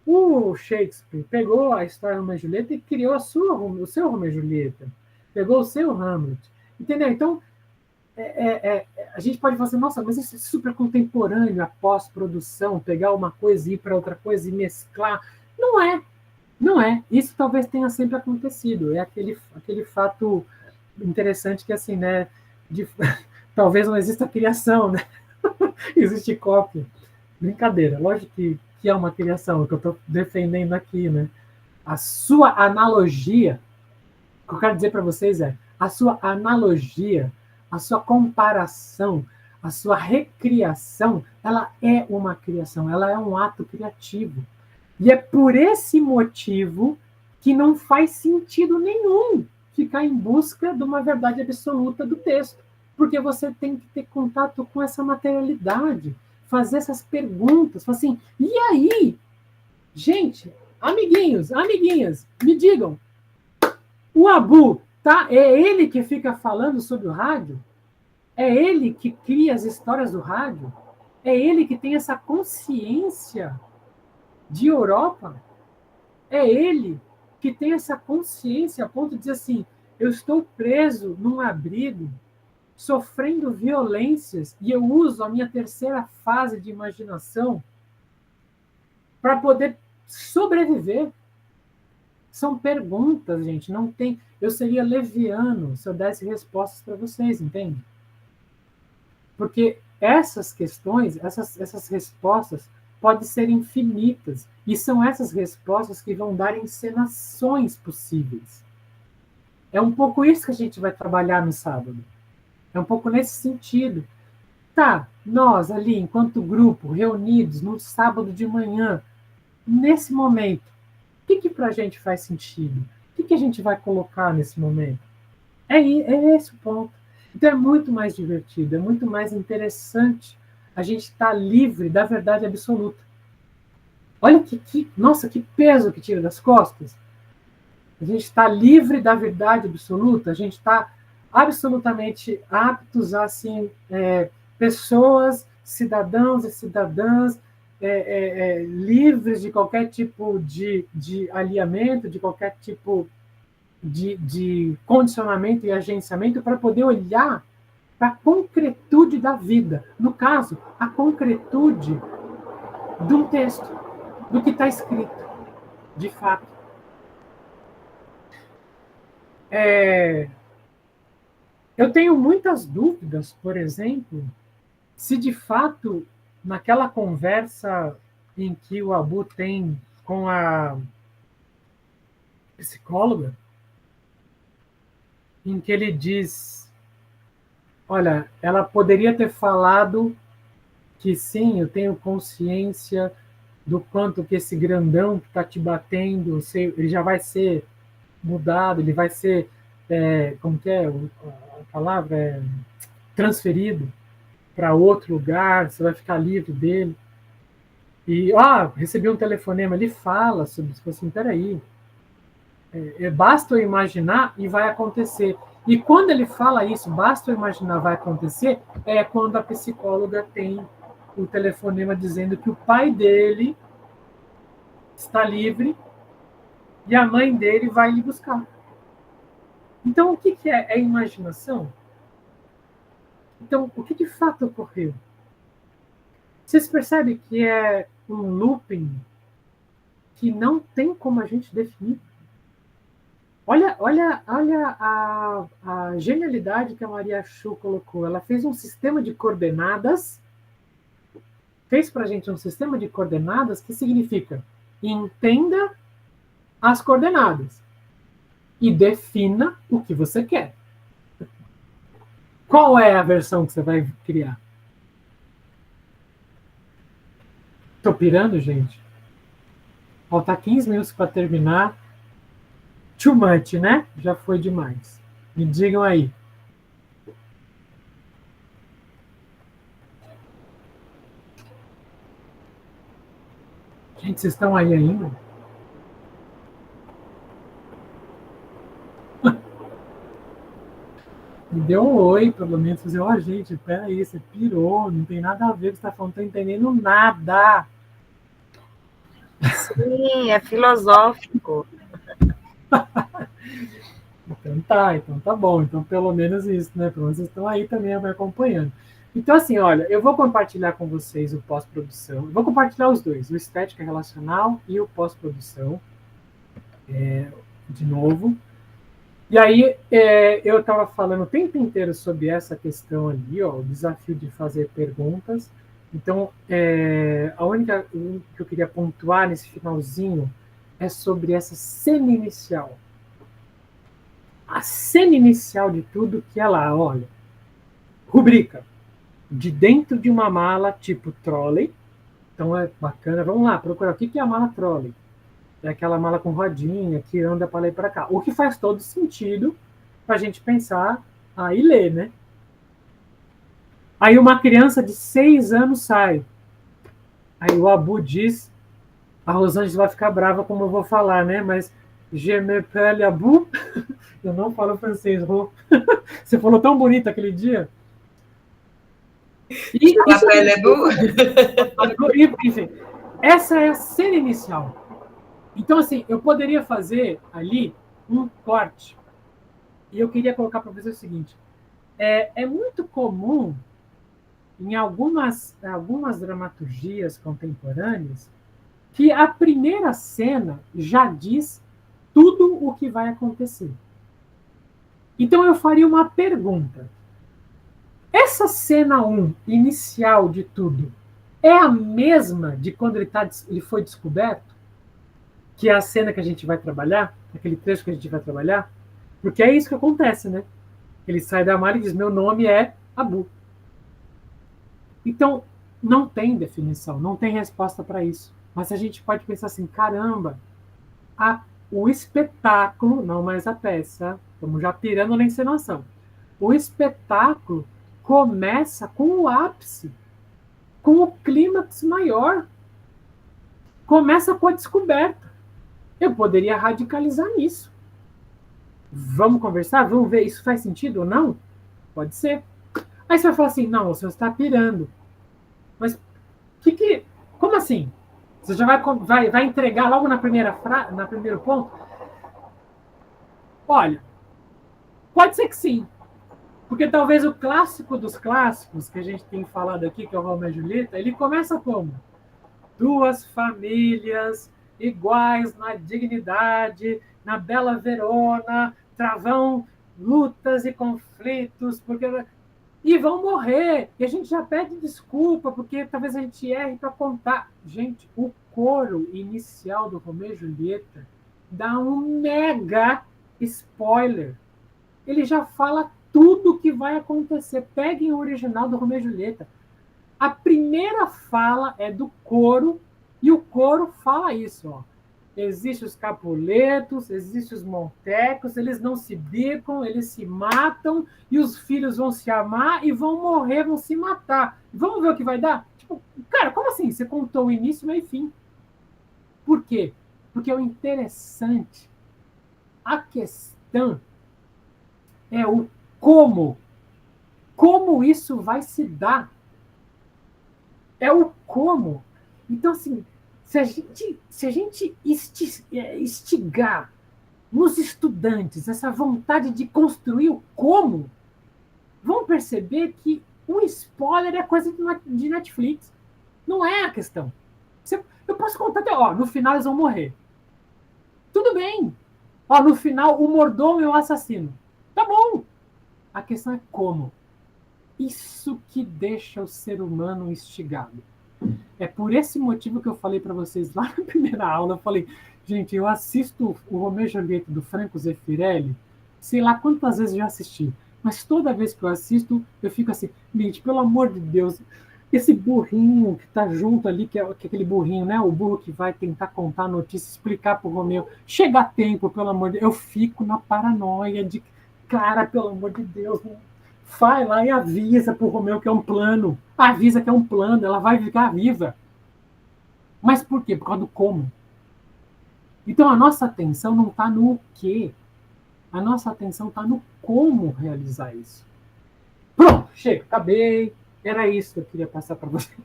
O Shakespeare pegou a história Romeu e Julieta e criou o seu Romeu e Julieta. Pegou o seu Hamlet. Entendeu? Então, a gente pode falar assim, nossa, mas isso é super contemporâneo, a pós-produção, pegar uma coisa e ir para outra coisa e mesclar. Não é. Não é. Isso talvez tenha sempre acontecido. É aquele fato interessante que, assim, né, talvez não exista criação, né? Existe cópia. Brincadeira. Lógico que é uma criação, o que eu estou defendendo aqui, né? A sua analogia, o que eu quero dizer para vocês a sua analogia, a sua comparação, a sua recriação, ela é uma criação, ela é um ato criativo. E é por esse motivo que não faz sentido nenhum ficar em busca de uma verdade absoluta do texto, porque você tem que ter contato com essa materialidade, fazer essas perguntas, falar assim, e aí? Gente, amiguinhos, amiguinhas, me digam, o Abu, tá? É ele que fica falando sobre o rádio? É ele que cria as histórias do rádio? É ele que tem essa consciência de Europa? É ele que tem essa consciência a ponto de dizer assim, eu estou preso num abrigo, sofrendo violências, e eu uso a minha terceira fase de imaginação para poder sobreviver. São perguntas, gente. Não tem. Eu seria leviano se eu desse respostas para vocês, entende? Porque essas questões, essas respostas podem ser infinitas. E são essas respostas que vão dar encenações possíveis. É um pouco isso que a gente vai trabalhar no sábado. É um pouco nesse sentido. Tá, nós ali, enquanto grupo, reunidos no sábado de manhã, nesse momento, o que para a gente faz sentido? O que a gente vai colocar nesse momento? É esse o ponto. Então é muito mais divertido, é muito mais interessante a gente estar livre da verdade absoluta. Olha nossa, que peso que tira das costas. A gente está livre da verdade absoluta, a gente está absolutamente aptos a, assim, pessoas, cidadãos e cidadãs, livres de qualquer tipo de alinhamento, de qualquer tipo de condicionamento e agenciamento para poder olhar para a concretude da vida. No caso, a concretude de um texto, do que está escrito, de fato. Eu tenho muitas dúvidas, por exemplo, se de fato, naquela conversa em que o Abu tem com a psicóloga, em que ele diz, olha, ela poderia ter falado que sim, eu tenho consciência do quanto que esse grandão que está te batendo, ele já vai ser mudado, ele vai ser, como que é a palavra? Transferido para outro lugar, você vai ficar livre dele. E, recebi um telefonema, ele fala sobre isso, assim, peraí, basta eu imaginar e vai acontecer. E quando ele fala isso, basta eu imaginar, vai acontecer, é quando a psicóloga tem o telefonema dizendo que o pai dele está livre e a mãe dele vai lhe buscar. Então, o que é? É imaginação? Então, o que de fato ocorreu? Vocês percebem que é um looping que não tem como a gente definir? Olha a genialidade que a Maria Schu colocou. Ela fez um sistema de coordenadas, fez para a gente um sistema de coordenadas que significa entenda as coordenadas e defina o que você quer. Qual é a versão que você vai criar? Estou pirando, gente? Falta 15 minutos para terminar. Too much, né? Já foi demais. Me digam aí. Gente, vocês estão aí ainda? Me deu um oi, pelo menos. Fazer, gente, peraí, você pirou, não tem nada a ver com o que você está falando, não estou entendendo nada. Sim, é filosófico. Então tá bom. Então, pelo menos isso, né? Pelo menos vocês estão aí também me acompanhando. Então, assim, olha, eu vou compartilhar com vocês o pós-produção. Vou compartilhar os dois, o estética relacional e o pós-produção, de novo. E aí, eu estava falando o tempo inteiro sobre essa questão ali, o desafio de fazer perguntas. Então, a única que eu queria pontuar nesse finalzinho é sobre essa cena inicial. A cena inicial de tudo que é lá, olha, rubrica, de dentro de uma mala tipo trolley. Então é bacana, vamos lá, procurar o que é a mala trolley. É aquela mala com rodinha que anda para lá e para cá. O que faz todo sentido para a gente pensar e ler, né? Aí uma criança de 6 anos sai. Aí o Abu diz, a Rosângela vai ficar brava como eu vou falar, né? Mas je m'appelle Abu. Eu não falo francês, Rô. Você falou tão bonito aquele dia. Enfim, essa é a cena inicial. Então, assim, eu poderia fazer ali um corte E eu queria colocar para você o seguinte: é muito comum em algumas dramaturgias contemporâneas que a primeira cena já diz tudo o que vai acontecer. Então eu faria uma pergunta. Essa cena 1, inicial de tudo, é a mesma de quando ele foi descoberto? Que é a cena que a gente vai trabalhar? Aquele trecho que a gente vai trabalhar? Porque é isso que acontece, né? Ele sai da mala e diz, meu nome é Abu. Então, não tem definição, não tem resposta para isso. Mas a gente pode pensar assim, caramba, o espetáculo, não mais a peça, estamos já pirando na encenação. O espetáculo começa com o ápice, com o clímax maior. Começa com a descoberta. Eu poderia radicalizar nisso. Vamos conversar? Vamos ver, isso faz sentido ou não? Pode ser. Aí você vai falar assim, não, o senhor está pirando. Mas como assim? Você já vai entregar logo na primeiro ponto? Olha, pode ser que sim. Porque talvez o clássico dos clássicos, que a gente tem falado aqui, que é o Romeu e Julieta, ele começa como? Duas famílias iguais na dignidade, na bela Verona, travam lutas e conflitos, e vão morrer. E a gente já pede desculpa, porque talvez a gente erre para contar. Gente, o coro inicial do Romeu e Julieta dá um mega spoiler. Ele já fala tudo o que vai acontecer. Peguem o original do Romeu e Julieta. A primeira fala é do coro, e o coro fala isso, ó. Existem os Capuletos, existem os Montecos, eles não se bicam, eles se matam, e os filhos vão se amar e vão morrer, vão se matar. Vamos ver o que vai dar? Tipo, cara, como assim? Você contou o início, meio e fim. Por quê? Porque o interessante, a questão é o como. Como isso vai se dar. É o como. Então, assim, se a gente instigar nos estudantes essa vontade de construir o como, vão perceber que o spoiler é coisa de Netflix. Não é a questão. Eu posso contar até, no final eles vão morrer. Tudo bem. No final o mordomo é o assassino. Tá bom. A questão é como. Isso que deixa o ser humano instigado. É por esse motivo que eu falei para vocês lá na primeira aula. Eu falei, gente, eu assisto o Romeu e Julieta do Franco Zeffirelli, sei lá quantas vezes eu já assisti, mas toda vez que eu assisto, eu fico assim, gente, pelo amor de Deus, esse burrinho que tá junto ali, que é aquele burrinho, né? O burro que vai tentar contar a notícia, explicar pro Romeu, chega a tempo, pelo amor de Deus. Eu fico na paranoia de, cara, pelo amor de Deus, vai lá e avisa pro Romeu que é um plano. Avisa que é um plano, ela vai ficar viva. Mas por quê? Por causa do como. Então a nossa atenção não está no quê. A nossa atenção está no como realizar isso. Pronto, chega, acabei. Era isso que eu queria passar para vocês.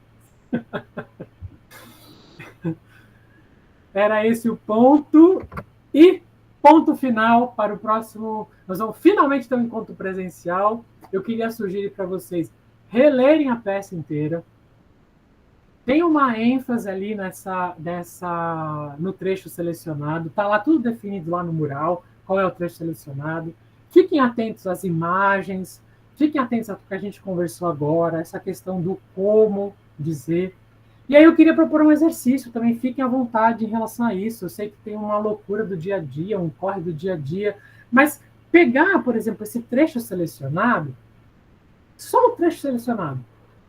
Era esse o ponto. E ponto final para o próximo. Nós vamos finalmente ter um encontro presencial. Eu queria sugerir para vocês relerem a peça inteira. Tem uma ênfase ali no trecho selecionado. Está lá tudo definido lá no mural, qual é o trecho selecionado. Fiquem atentos às imagens, fiquem atentos ao que a gente conversou agora, essa questão do como dizer. E aí eu queria propor um exercício também, fiquem à vontade em relação a isso. Eu sei que tem uma loucura do dia a dia, um corre do dia a dia, mas pegar, por exemplo, esse trecho selecionado, só o trecho selecionado.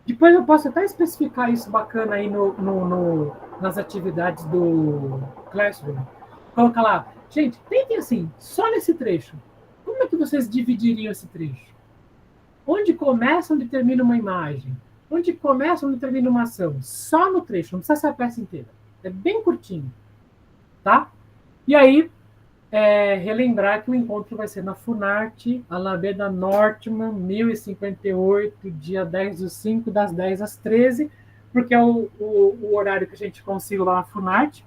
Depois eu posso até especificar isso bacana aí nas atividades do Classroom. Coloca lá, gente, tentem assim, só nesse trecho. Como é que vocês dividiriam esse trecho? Onde começa, onde termina uma imagem? Onde começa, onde termina uma ação? Só no trecho, não precisa ser a peça inteira. É bem curtinho. Tá? E aí, relembrar que o encontro vai ser na Funarte, Alameda Nortman, 1058, dia 10/5, das 10 às 13, porque é o horário que a gente consegue lá na Funarte.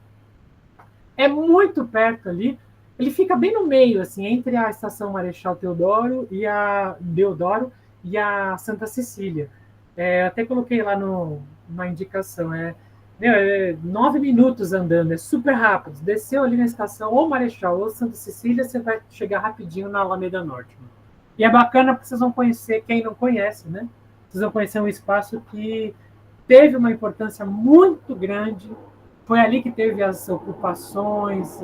É muito perto ali. Ele fica bem no meio, assim, entre a Estação Marechal Deodoro e a Santa Cecília. Até coloquei lá na indicação, 9 minutos andando, é super rápido. Desceu ali na estação, ou Marechal ou Santa Cecília, você vai chegar rapidinho na Alameda Norte. E é bacana porque vocês vão conhecer, quem não conhece, né? Vocês vão conhecer um espaço que teve uma importância muito grande. Foi ali que teve as ocupações,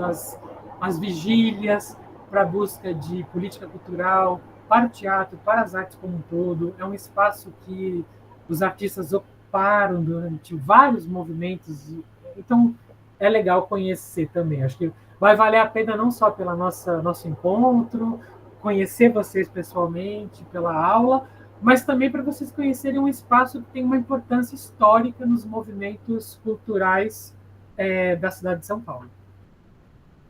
as vigílias para a busca de política cultural, para o teatro, para as artes como um todo. É um espaço que os artistas ocuparam durante vários movimentos. Então, é legal conhecer também. Acho que vai valer a pena não só pelo nosso encontro, conhecer vocês pessoalmente, pela aula, mas também para vocês conhecerem um espaço que tem uma importância histórica nos movimentos culturais da cidade de São Paulo.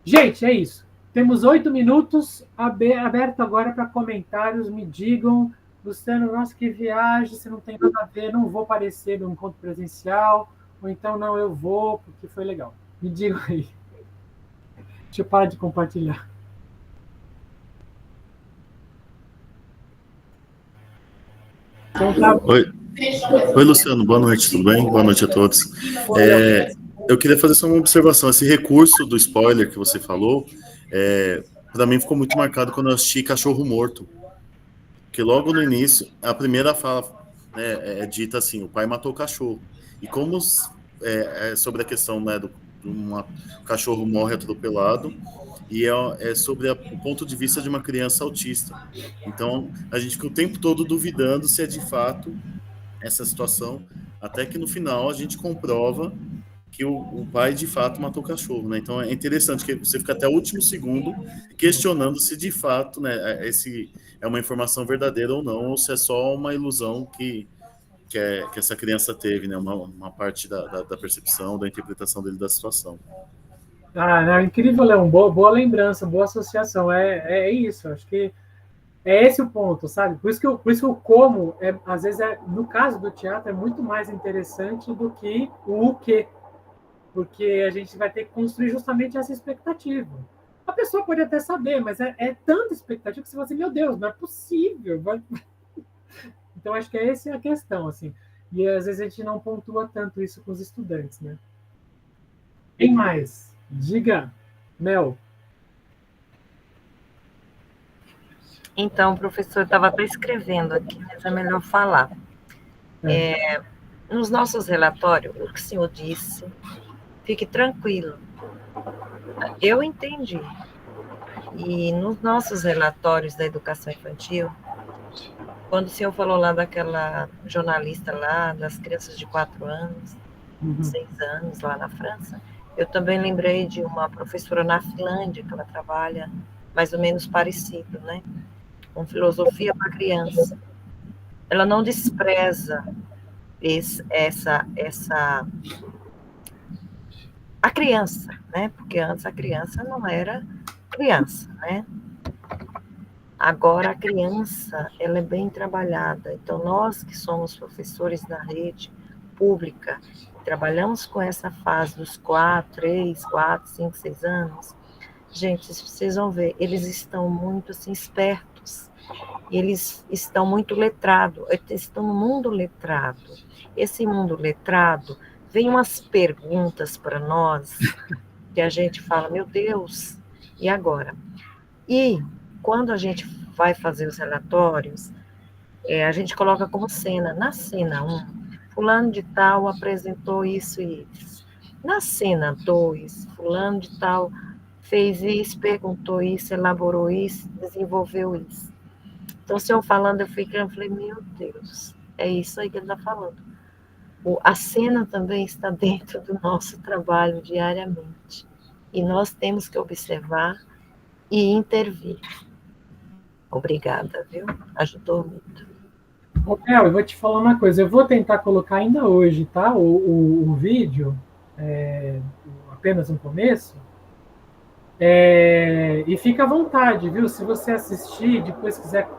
Gente, é isso. Temos 8 minutos aberto agora para comentários. Me digam, Luciano, nossa, que viagem, se não tem nada a ver, não vou aparecer no encontro presencial, ou então não, eu vou, porque foi legal. Me digam aí. Deixa eu parar de compartilhar. Então, tá... Oi, Luciano, boa noite, tudo bem? Boa noite a todos. Eu queria fazer só uma observação. Esse recurso do spoiler que você falou, para mim ficou muito marcado quando eu assisti Cachorro Morto. Porque logo no início, a primeira fala é dita assim, o pai matou o cachorro. E como sobre a questão, né, o cachorro morre atropelado, e é sobre o ponto de vista de uma criança autista. Então, a gente fica o tempo todo duvidando se é de fato essa situação, até que no final a gente comprova que o pai de fato matou o cachorro, né? Então é interessante que você fica até o último segundo questionando se de fato, né, esse é uma informação verdadeira ou não, ou se é só uma ilusão que essa criança teve, né? Uma parte da percepção, da interpretação dele da situação. Não, incrível, Leão. Boa lembrança, boa associação. É isso, acho que é esse o ponto, sabe? Por isso que o como, às vezes, no caso do teatro, é muito mais interessante do que o quê. Porque a gente vai ter que construir justamente essa expectativa. A pessoa pode até saber, mas é tanta expectativa que você fala assim, meu Deus, não é possível. Então, acho que essa é a questão, assim. E às vezes a gente não pontua tanto isso com os estudantes, né? Quem mais? Diga, Mel. Então, professor, eu estava até escrevendo aqui, mas é melhor falar. Nos nossos relatórios, o que o senhor disse, fique tranquilo. Eu entendi. E nos nossos relatórios da educação infantil, quando o senhor falou lá daquela jornalista lá, das crianças de 4 anos, 6 anos, lá na França, eu também lembrei de uma professora na Finlândia, que ela trabalha mais ou menos parecido, né? Com filosofia para criança. Ela não despreza a criança, né? Porque antes a criança não era criança, né? Agora a criança, ela é bem trabalhada. Então, nós que somos professores na rede pública, trabalhamos com essa fase dos 3, 4, 5, 6 anos. Gente, vocês vão ver, eles estão muito assim, espertos. Eles estão muito letrados, estão no mundo letrado. Esse mundo letrado, vem umas perguntas para nós, que a gente fala, meu Deus, e agora? E quando a gente vai fazer os relatórios, a gente coloca como cena, na cena 1, fulano de tal apresentou isso e isso. Na cena 2, fulano de tal fez isso, perguntou isso, elaborou isso, desenvolveu isso. Então, o senhor falando, eu falei, meu Deus, é isso aí que ele está falando. A cena também está dentro do nosso trabalho diariamente. E nós temos que observar e intervir. Obrigada, viu? Ajudou muito. Eu vou te falar uma coisa, eu vou tentar colocar ainda hoje, tá? O vídeo, apenas no começo, e fica à vontade, viu? Se você assistir, depois quiser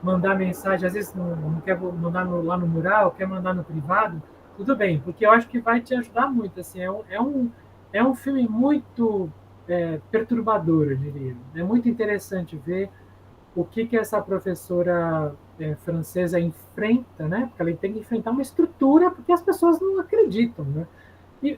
mandar mensagem, às vezes não quer mandar lá no mural, quer mandar no privado, tudo bem, porque eu acho que vai te ajudar muito, assim, é um filme muito perturbador, eu diria. É muito interessante ver o que essa professora francesa enfrenta, né? Porque ela tem que enfrentar uma estrutura porque as pessoas não acreditam, né?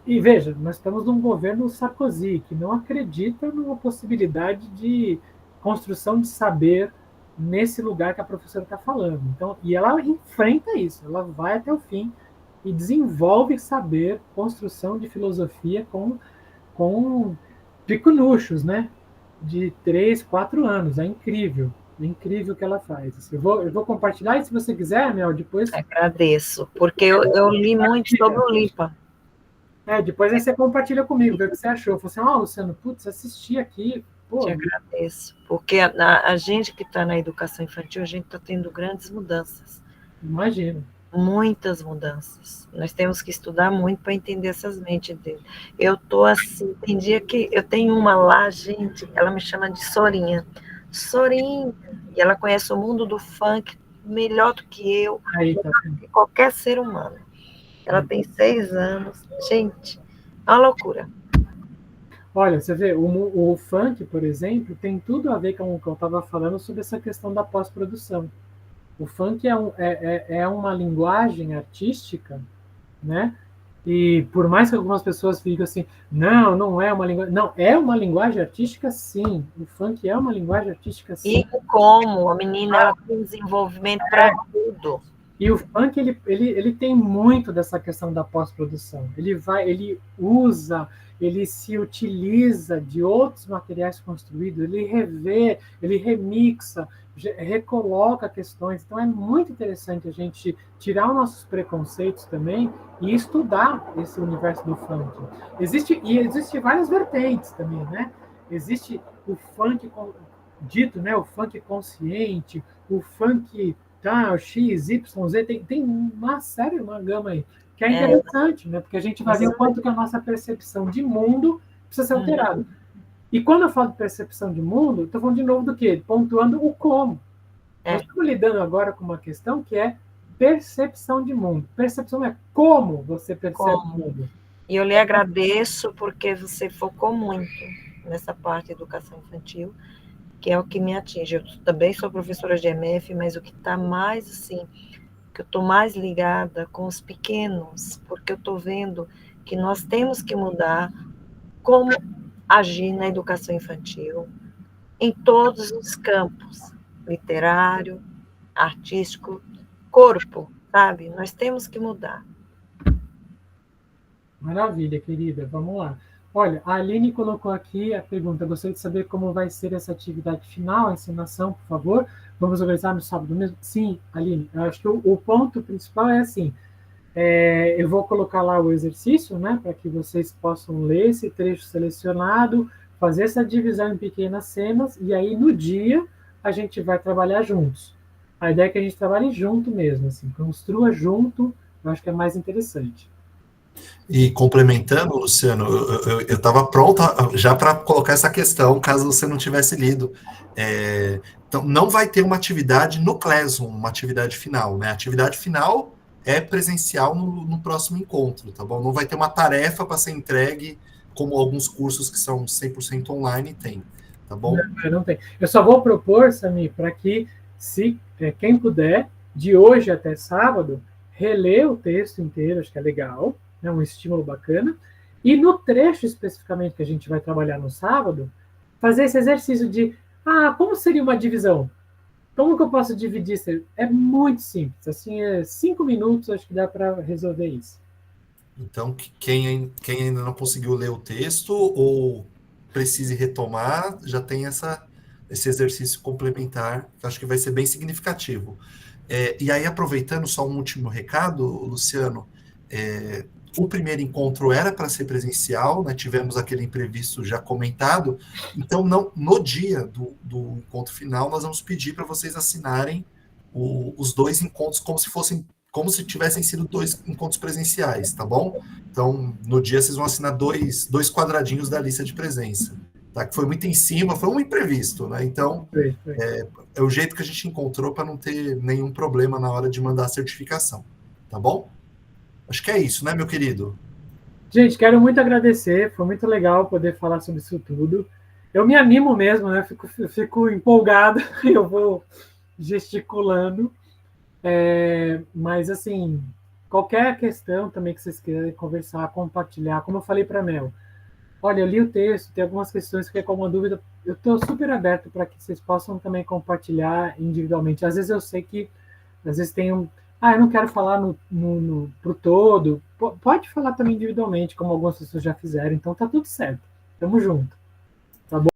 E veja, nós estamos num governo Sarkozy que não acredita numa possibilidade de construção de saber nesse lugar que a professora está falando. Então, e ela enfrenta isso, ela vai até o fim e desenvolve saber, construção de filosofia com picunuchos, né? De 3, 4 anos. É incrível o que ela faz. Eu vou compartilhar, e se você quiser, Mel, depois... Agradeço, porque eu li muito sobre o Lipa. Depois aí você compartilha comigo, ver o que você achou. Falei assim, Luciano, putz, assisti aqui. Pô, te agradeço, porque a gente que está na educação infantil, a gente está tendo grandes mudanças. Imagino. Muitas mudanças. Nós temos que estudar muito para entender essas mentes dele. Eu tô assim, tem dia que eu tenho uma lá, gente, ela me chama de Sorinha. Sorinha, e ela conhece o mundo do funk melhor do que eu, que qualquer ser humano. Ela tem 6 anos. Gente, é uma loucura. Olha, você vê, o funk, por exemplo, tem tudo a ver com o que eu estava falando sobre essa questão da pós-produção. O funk é uma linguagem artística, né? E por mais que algumas pessoas fiquem assim, não é uma linguagem... Não, é uma linguagem artística, sim. O funk é uma linguagem artística, sim. E como a menina ela tem desenvolvimento para tudo. E o funk, ele tem muito dessa questão da pós-produção. Ele usa, ele se utiliza de outros materiais construídos, ele revê, ele remixa, recoloca questões. Então, é muito interessante a gente tirar os nossos preconceitos também e estudar esse universo do funk. Existe várias vertentes também, né? Existe o funk dito, né? O funk consciente, o funk... o X, Y, Z, tem uma série, uma gama aí, que é interessante, né? Porque a gente vai ver o quanto que a nossa percepção de mundo precisa ser alterada. E quando eu falo de percepção de mundo, estou falando de novo do quê? Pontuando o como. Nós estamos lidando agora com uma questão que é percepção de mundo. Percepção é como você percebe o mundo. E eu lhe agradeço porque você focou muito nessa parte de educação infantil, que é o que me atinge. Eu também sou professora de MF, mas o que está mais, assim, que eu estou mais ligada com os pequenos, porque eu estou vendo que nós temos que mudar como agir na educação infantil, em todos os campos, literário, artístico, corpo, sabe? Nós temos que mudar. Maravilha, querida, vamos lá. Olha, a Aline colocou aqui a pergunta, gostaria de saber como vai ser essa atividade final, a encenação, por favor. Vamos organizar no sábado mesmo? Sim, Aline, eu acho que o ponto principal é assim, eu vou colocar lá o exercício, né, para que vocês possam ler esse trecho selecionado, fazer essa divisão em pequenas cenas, e aí no dia a gente vai trabalhar juntos. A ideia é que a gente trabalhe junto mesmo, assim, construa junto, eu acho que é mais interessante. E complementando, Luciano, eu estava pronta já para colocar essa questão, caso você não tivesse lido. Então, não vai ter uma atividade no Classroom, uma atividade final, né? A atividade final é presencial no próximo encontro, tá bom? Não vai ter uma tarefa para ser entregue, como alguns cursos que são 100% online tem, tá bom? Não tem. Eu só vou propor, Sami, para que, se quem puder, de hoje até sábado, reler o texto inteiro, acho que é legal, é um estímulo bacana, e no trecho especificamente que a gente vai trabalhar no sábado, fazer esse exercício de, como seria uma divisão? Como que eu posso dividir isso? É muito simples, assim, 5 minutos, acho que dá para resolver isso. Então, quem ainda não conseguiu ler o texto ou precise retomar, já tem esse exercício complementar, que acho que vai ser bem significativo. E aí, aproveitando só um último recado, Luciano, o primeiro encontro era para ser presencial, né? Tivemos aquele imprevisto já comentado, então no dia do encontro final nós vamos pedir para vocês assinarem os 2 encontros como se tivessem sido 2 encontros presenciais, tá bom? Então, no dia vocês vão assinar 2 quadradinhos da lista de presença, tá? Que foi muito em cima, foi um imprevisto, né? Então, é o jeito que a gente encontrou para não ter nenhum problema na hora de mandar a certificação, tá bom? Acho que é isso, né, meu querido? Gente, quero muito agradecer, foi muito legal poder falar sobre isso tudo. Eu me animo mesmo, né? Eu fico empolgado, eu vou gesticulando. Mas, assim, qualquer questão também que vocês queiram conversar, compartilhar, como eu falei para a Mel, olha, eu li o texto, tem algumas questões que fiquei com uma dúvida, eu estou super aberto para que vocês possam também compartilhar individualmente. Às vezes eu sei que, às vezes tem eu não quero falar pro todo, pode falar também individualmente, como algumas pessoas já fizeram, então tá tudo certo. Tamo junto. Tá bom?